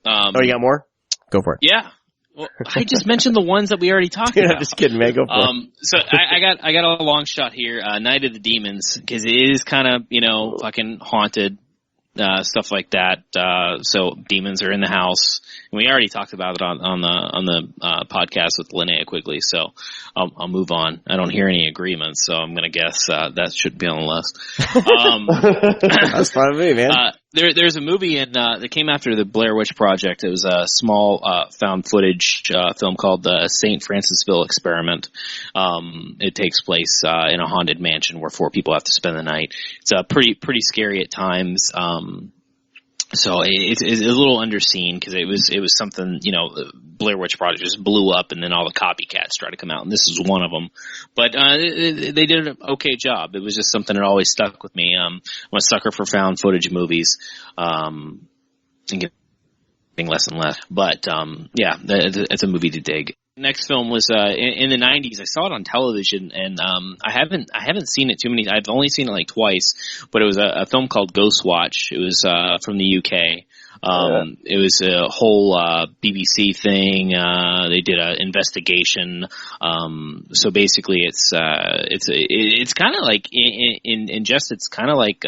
You got more? Go for it. Yeah. Well, I just mentioned the ones that we already talked about. I'm just kidding, man. Go for it. So I got a long shot here. Night of the Demons, because it is kind of fucking haunted. Stuff like that. So demons are in the house. And we already talked about it on the podcast with Linnea Quigley. So I'll move on. I don't hear any agreements, so I'm gonna guess that should be on the list. That's fine with me, man. There's a movie that came after the Blair Witch Project. It was a small found footage film called the St. Francisville Experiment. It takes place in a haunted mansion where 4 people have to spend the night. It's pretty scary at times. So it's a little underseen because it was something, Blair Witch Project just blew up and then all the copycats tried to come out, and this is one of them. But they did an okay job. It was just something that always stuck with me. I'm a sucker for found footage movies. And getting less and less. But it's a movie to dig. Next film was in the 90s. I saw it on television, and I haven't seen it too many. I've only seen it twice, but it was a film called Ghost Watch. It was from the UK. It was a whole BBC thing. They did an investigation. So basically, it's kind of like it's kind of like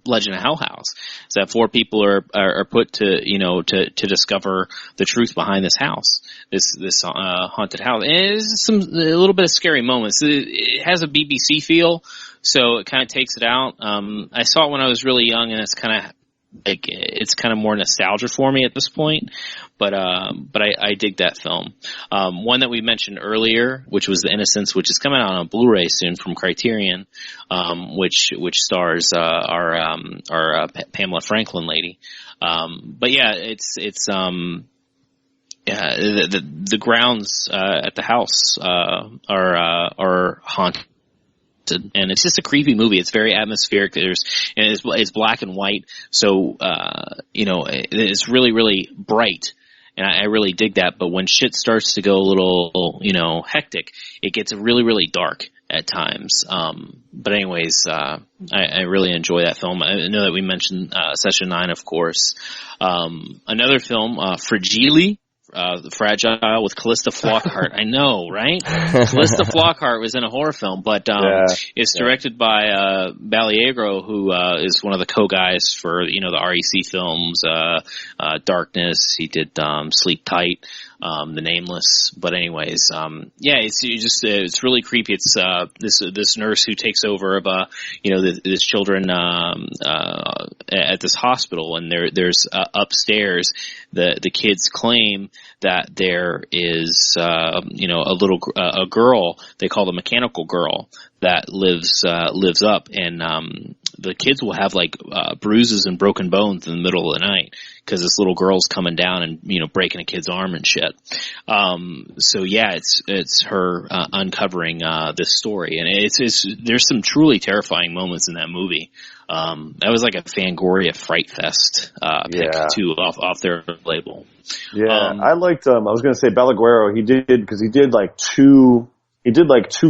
Legend of Hell House. So that 4 people are put to, to discover the truth behind this house, this haunted house. And there's a little bit of scary moments. It has a BBC feel, so it kind of takes it out. I saw it when I was really young, and it's kind of more nostalgia for me at this point, but I dig that film. One that we mentioned earlier, which was The Innocents, which is coming out on Blu-ray soon from Criterion, which stars our Pamela Franklin lady. But yeah, the grounds at the house are haunted. And it's just a creepy movie. It's very atmospheric. It's black and white, so it's really, really bright, and I really dig that. But when shit starts to go a little, hectic, it gets really, really dark at times. But anyways, I really enjoy that film. I know that we mentioned Session 9, of course. Another film, Fragile. Fragile with Callista Flockhart. I know, right? Callista Flockhart was in a horror film, but it's directed by Baliegro, who is one of the co-guys for the REC films, Darkness. He did Sleep Tight, The Nameless. But anyways, it's really creepy. It's this nurse who takes over of this children at this hospital, and there's upstairs the kids claim that there is a girl they call the mechanical girl that lives up, and the kids will have bruises and broken bones in the middle of the night because this little girl's coming down and breaking a kid's arm and shit. So yeah, it's her uncovering this story, and there's some truly terrifying moments in that movie. That was like a Fangoria Fright Fest pick too off their label. Yeah, I liked. I was going to say Balaguero. He did like two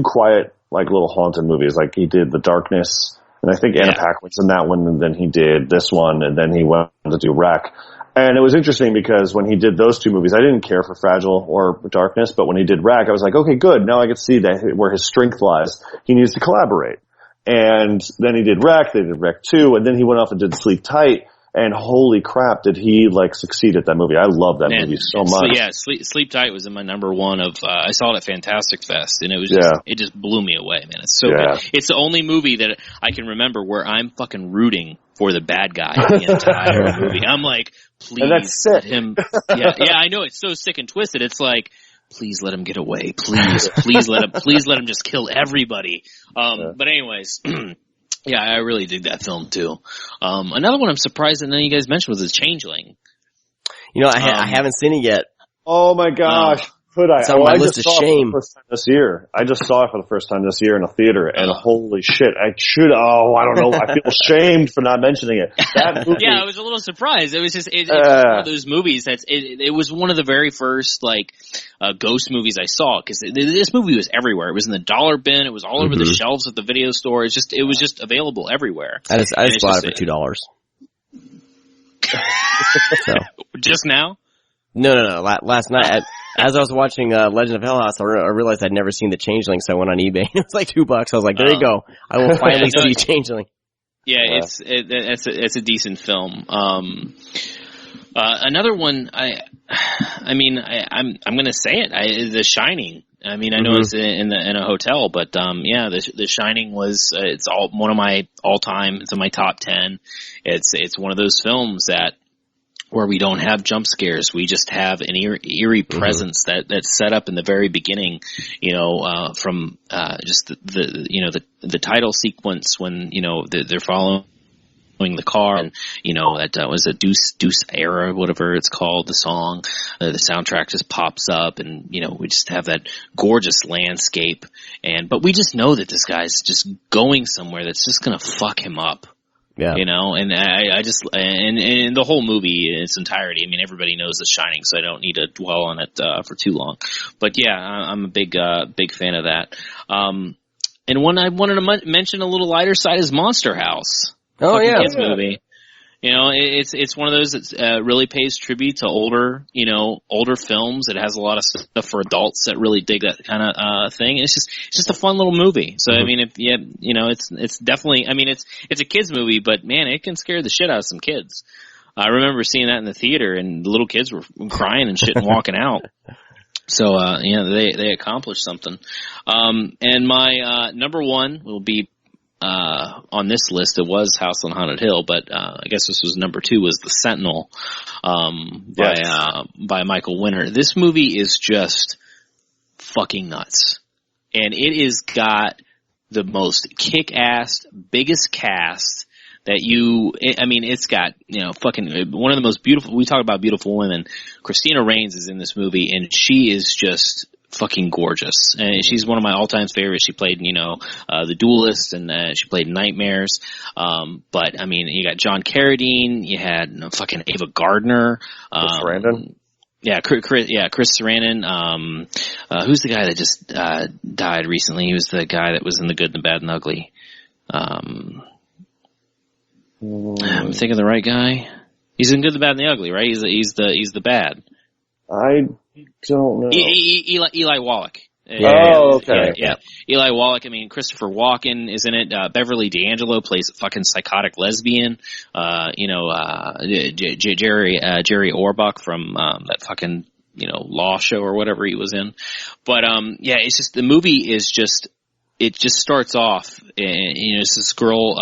quiet little haunted movies. Like he did The Darkness, and I think Anna Paquin's in that one, and then he did this one, and then he went to do Wreck. And it was interesting because when he did those 2 movies, I didn't care for Fragile or Darkness, but when he did Wreck, I was like, okay, good. Now I get to see that where his strength lies. He needs to collaborate. And then he did Wreck, they did Wreck 2, and then he went off and did Sleep Tight, and holy crap, did he succeed at that movie. I love that movie so much. Yeah, Sleep Tight was in my number 1 of, I saw it at Fantastic Fest, and it was it just blew me away, man. It's so good. It's the only movie that I can remember where I'm fucking rooting for the bad guy in the entire movie. I'm like, please let him, I know, it's so sick and twisted. It's like, please let him get away. Please let him just kill everybody. But anyways, I really dig that film too. Another one I'm surprised that none of you guys mentioned was The Changeling. I haven't seen it yet. Oh my gosh. Could I? It's on my list of shame. This year. I just saw it for the first time this year in a theater, and holy shit, I don't know. I feel shamed for not mentioning it. That movie, I was a little surprised. It was just, it's one of those movies it was one of the very first, ghost movies I saw, because this movie was everywhere. It was in the dollar bin. It was all over the shelves at the video store. It was just available everywhere. I just bought it for $2. So. Just now? No. Last night, as I was watching Legend of Hell House, I realized I'd never seen The Changeling, so I went on eBay. It was like $2. I was like, there you go. I will finally see Changeling. Yeah, it's a decent film. Another one, I'm gonna say it. The Shining. I know it's in a hotel, but The Shining was it's one of my all time. It's in my top 10. It's one of those films that where we don't have jump scares. We just have an eerie presence that's set up in the very beginning, from just the title sequence when, they're following the car, and, that was a Deuce Era, whatever it's called, the song. The soundtrack just pops up, and, we just have that gorgeous landscape. But we just know that this guy's just going somewhere that's just gonna fuck him up. Yeah. And I just, and the whole movie in its entirety, everybody knows The Shining, so I don't need to dwell on it, for too long. But yeah, I'm a big fan of that. And one I wanted to mention a little lighter side is Monster House. Oh yeah. Movie. You know, it's one of those that really pays tribute to older films. It has a lot of stuff for adults that really dig that kind of thing. It's just a fun little movie. So I mean, it's definitely. I mean, it's a kids movie, but man, it can scare the shit out of some kids. I remember seeing that in the theater, and the little kids were crying and shit and walking out. So they accomplished something. And my number one will be. On this list, it was House on Haunted Hill, but I guess this was number 2, was The Sentinel by Michael Winner. This movie is just fucking nuts, and it has got the most kick-ass, biggest cast that it's got fucking one of the most beautiful. We talk about beautiful women. Christina Rains is in this movie, and she is just fucking gorgeous, and she's one of my all-time favorites. She played, The Duelist, and she played Nightmares. But I mean, you got John Carradine, you had fucking Ava Gardner, Chris Sarandon. Yeah, Chris Sarandon. Who's the guy that just died recently? He was the guy that was in The Good, the Bad, and the Ugly. I'm thinking of the right guy. He's in Good, the Bad, and the Ugly, right? He's the bad. I don't know. Eli Wallach. Okay. Yeah. Eli Wallach. I mean, Christopher Walken is in it. Beverly D'Angelo plays a fucking psychotic lesbian. Jerry Orbach from that fucking Law show or whatever he was in. But it's just the movie is just. It just starts off, and it's this girl.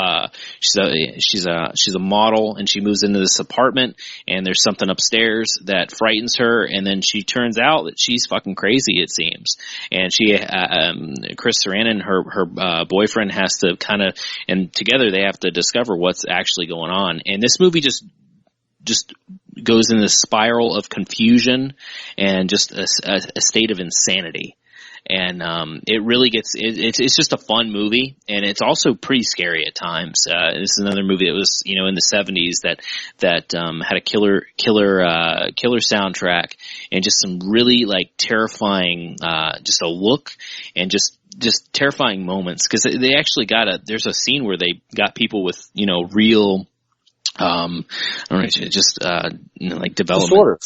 She's a model, and she moves into this apartment, and there's something upstairs that frightens her, and then she turns out that she's fucking crazy. It seems, and Chris Sarandon, her boyfriend, has to and together they have to discover what's actually going on. And this movie just goes in this spiral of confusion and just a state of insanity. And it really it's just a fun movie, and it's also pretty scary at times. This is another movie that was in the 70s that had a killer soundtrack and just some really terrifying just a look and just terrifying moments, because they actually there's a scene where they got people with real I don't know, just development.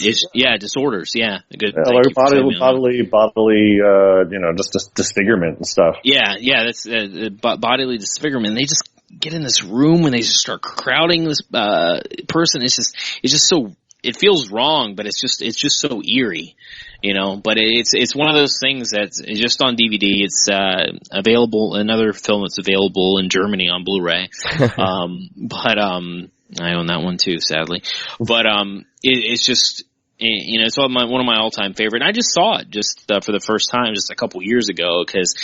Disorders. Yeah, good. Bodily, just disfigurement and stuff. Yeah, that's bodily disfigurement. They just get in this room and they just start crowding this person. It's just so. It feels wrong, but it's just so eerie, But it's one of those things that's just on DVD. It's available. Another film that's available in Germany on Blu-ray. I own that one too, sadly. But it's just it's one of my all-time favorite. And I just saw it for the first time just a couple years ago, because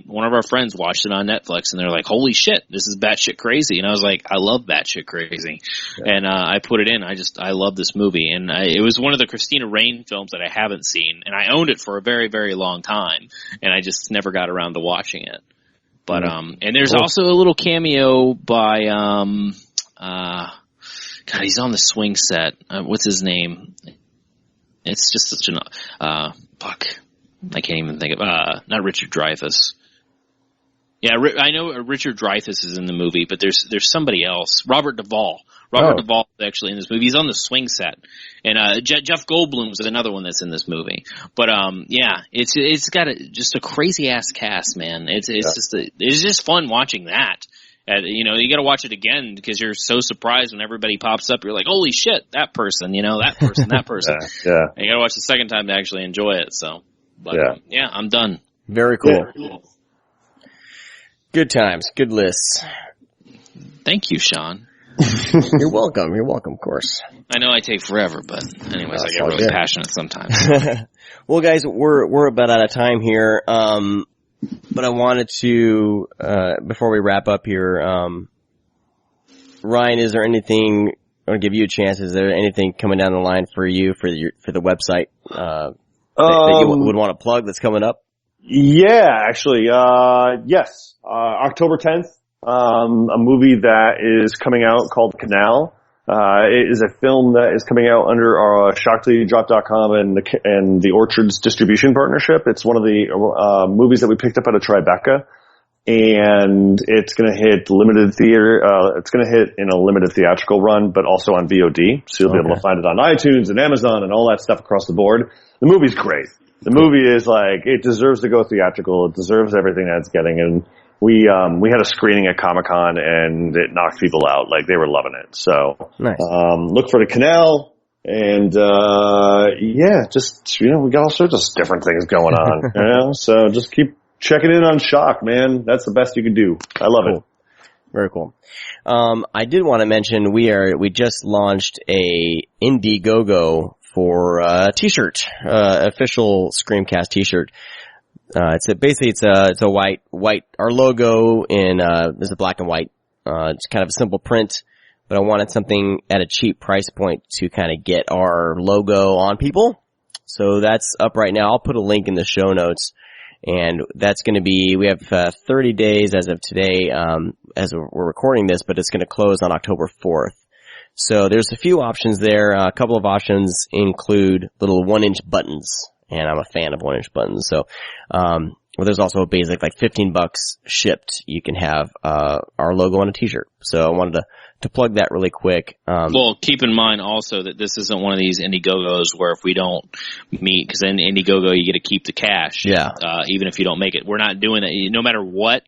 one of our friends watched it on Netflix, and they're like, "Holy shit, this is batshit crazy!" And I was like, "I love batshit crazy," and I put it in. I love this movie, and it was one of the Christina Rain films that I haven't seen, and I owned it for a very, very long time, and I just never got around to watching it. But and there's also a little cameo by God, he's on the swing set. What's his name? It's just such an fuck. I can't even think of not Richard Dreyfuss. Yeah, I know Richard Dreyfuss is in the movie, but there's somebody else. Robert Duvall. Duvall is actually in this movie. He's on the swing set, and Jeff Goldblum was another one that's in this movie. But it's got just a crazy ass cast, man. It's just fun watching that. You got to watch it again because you're so surprised when everybody pops up. You're like, holy shit, that person, that person, that person. Yeah. And you got to watch the second time to actually enjoy it. So, but I'm done. Very cool. Yeah. Good times, good lists. Thank you, Sean. You're welcome. You're welcome, of course. I know I take forever, but anyways, I get really passionate sometimes. Well, guys, we're about out of time here. But I wanted to, before we wrap up here, Ryan, is there anything, I'll give you a chance, is there anything coming down the line for you, for the website, that you would want to plug that's coming up? Yeah, actually, yes. October 10th, a movie that is coming out called Canal. It is a film that is coming out under our ShockToYouDrop.com and the Orchards distribution partnership. It's one of the movies that we picked up out of Tribeca. and it's going to hit limited theater. It's going to hit in a limited theatrical run, but also on VOD. So you'll be able to find it on iTunes and Amazon and all that stuff across the board. The movie's great. The movie is like, it deserves to go theatrical. It deserves everything that it's getting. And we had a screening at Comic-Con and it knocked people out. Like, they were loving it. So, nice. Look for the canal. And, yeah, just, we got all sorts of different things going on, so just keep checking in on Shock, man. That's the best you can do. I love it. Very cool. I did want to mention we just launched a Indiegogo for a t-shirt, official ScreamCast t-shirt. It's a white, our logo is a black and white. It's kind of a simple print, but I wanted something at a cheap price point to kind of get our logo on people. So that's up right now. I'll put a link in the show notes, and that's going to be, we have 30 days as of today, as we're recording this, but it's going to close on October 4th. So there's a few options there. A couple of options include little 1-inch buttons, and I'm a fan of 1-inch buttons. So, there's also a basic like $15 shipped. You can have, our logo on a t-shirt. So I wanted to plug that really quick. Well, keep in mind also that this isn't one of these Indiegogos where if we don't meet, because in Indiegogo you get to keep the cash. Yeah. Even if you don't make it. We're not doing that. No matter what,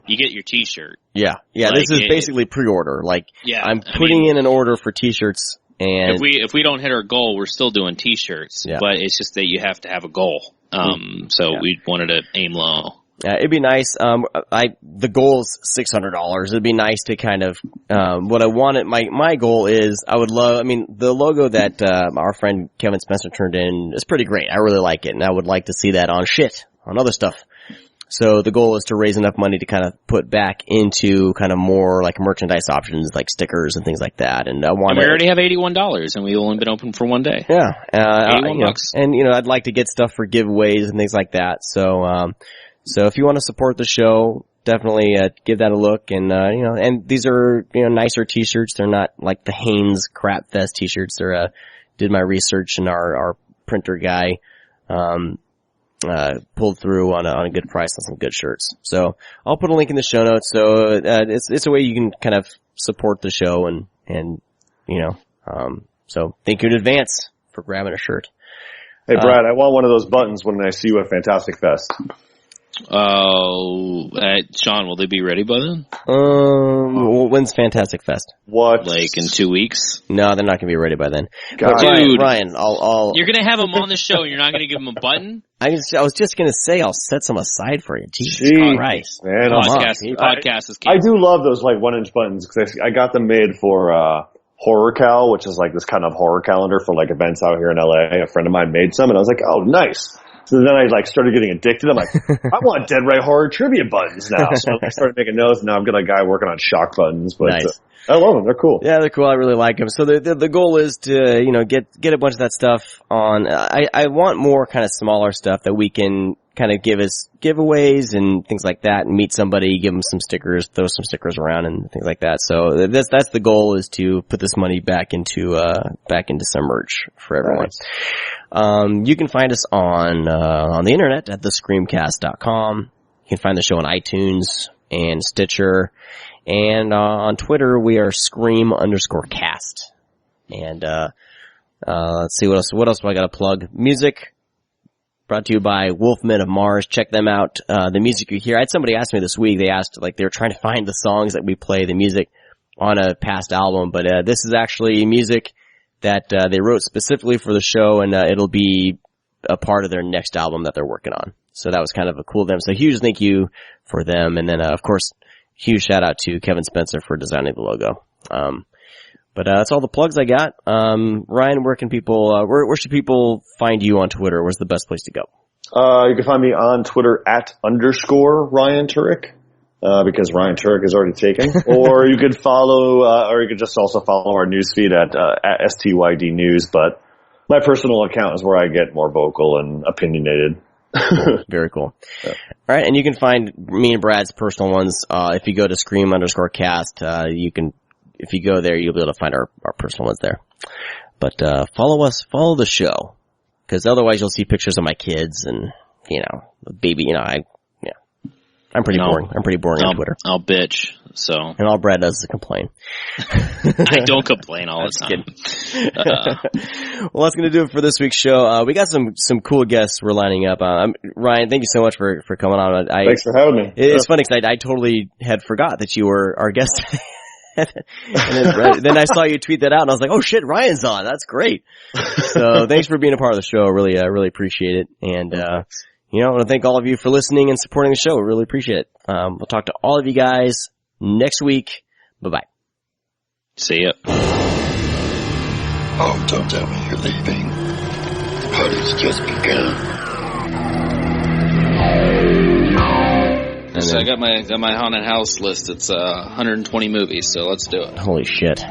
you get your t-shirt. Yeah. Yeah. Like, this is basically pre-order. Like, yeah, I'm putting in an order for t-shirts, and if we don't hit our goal, we're still doing t-shirts. Yeah. But it's just that you have to have a goal. We wanted to aim low. Yeah, it'd be nice. The goal is $600. It'd be nice to kind of, what I wanted, my goal is, the logo that, our friend Kevin Spencer turned in is pretty great. I really like it, and I would like to see that on other stuff. So the goal is to raise enough money to kind of put back into kind of more like merchandise options, like stickers and things like that. And we already have $81, and we've only been open for one day. Yeah. $81. And, I'd like to get stuff for giveaways and things like that. So if you want to support the show, definitely give that a look. And and these are nicer t-shirts. They're not like the Hanes Crap Fest t-shirts. They're did my research, and our printer guy pulled through on a good price on some good shirts. So I'll put a link in the show notes. So it's a way you can kind of support the show, and so thank you in advance for grabbing a shirt. Hey Brad, I want one of those buttons when I see you at Fantastic Fest. Sean, will they be ready by then? When's Fantastic Fest? What? Like in 2 weeks? No, they're not gonna be ready by then. God. Dude, Ryan, I'll. You're gonna have them on the show, and you're not gonna give them a button? I was just gonna say I'll set some aside for you. Jesus Christ, man! Podcast is. I do love those like 1-inch buttons because I got them made for Horror Cal, which is like this kind of horror calendar for like events out here in LA. A friend of mine made some, and I was like, oh, nice. So then I like started getting addicted. I'm like, I want Dead Right Horror trivia buttons now. So I started making those, and now I've got a guy working on Shock buttons. But nice. I love them. They're cool. Yeah, they're cool. I really like them. So the goal is to get a bunch of that stuff on. I want more kind of smaller stuff that we can kind of give as giveaways and things like that, and meet somebody, give them some stickers, throw some stickers around and things like that. So that's the goal, is to put this money back into some merch for everyone. Nice. You can find us on the internet at thescreamcast.com. You can find the show on iTunes and Stitcher, and on Twitter we are Scream_cast. And let's see what else do I got to plug. Music brought to you by Wolfmen of Mars. Check them out. The music you hear, I had somebody ask me this week, they asked, like, they were trying to find the songs that we play, the music on a past album, but this is actually music that they wrote specifically for the show, and it'll be a part of their next album that they're working on. So that was kind of a cool of them. So huge thank you for them, and then of course huge shout out to Kevin Spencer for designing the logo. But that's all the plugs I got. Ryan, where can people where should people find you on Twitter? Where's the best place to go? You can find me on Twitter at _Ryan Turek, because Ryan Turek is already taken. Or you could or you could just also follow our newsfeed at STYD News, but my personal account is where I get more vocal and opinionated. Cool. Very cool. Yeah. All right, and you can find me and Brad's personal ones if you go to Scream_cast. You can, if you go there, you'll be able to find our personal ones there. But follow the show, because otherwise you'll see pictures of my kids and the baby. I'm pretty boring. I'm pretty boring on Twitter. I'll bitch. So. And all Brad does is complain. I don't complain all the time. Well, that's going to do it for this week's show. We got some cool guests we're lining up. Ryan, thank you so much for coming on. Thanks for having me. It's funny because I totally had forgot that you were our guest today. And then I saw you tweet that out, and I was like, "Oh shit, Ryan's on! That's great!" So thanks for being a part of the show. Really appreciate it. And I want to thank all of you for listening and supporting the show. Really appreciate it. We'll talk to all of you guys next week. Bye bye. See ya. Oh, don't tell me you're leaving. The party's just begun. So I got my haunted house list. It's 120 movies, so let's do it. Holy shit.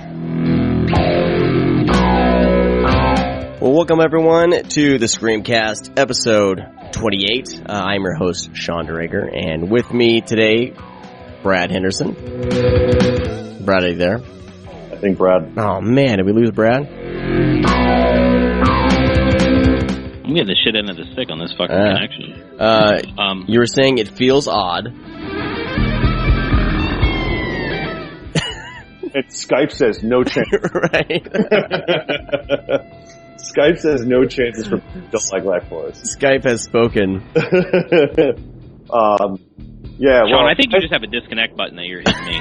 Well, welcome everyone to the ScreamCast episode 28. I'm your host, Sean DeRager, and with me today, Brad Henderson. Brad, are you there? I think Brad. Oh man, did we lose Brad? I'm getting the shit end of the stick on this fucking connection. You were saying it feels odd. Skype says no chance. Right. Skype says no chances for don't like Life Force. Skype has spoken. Yeah, Sean, I think you just have a disconnect button that you're hitting me.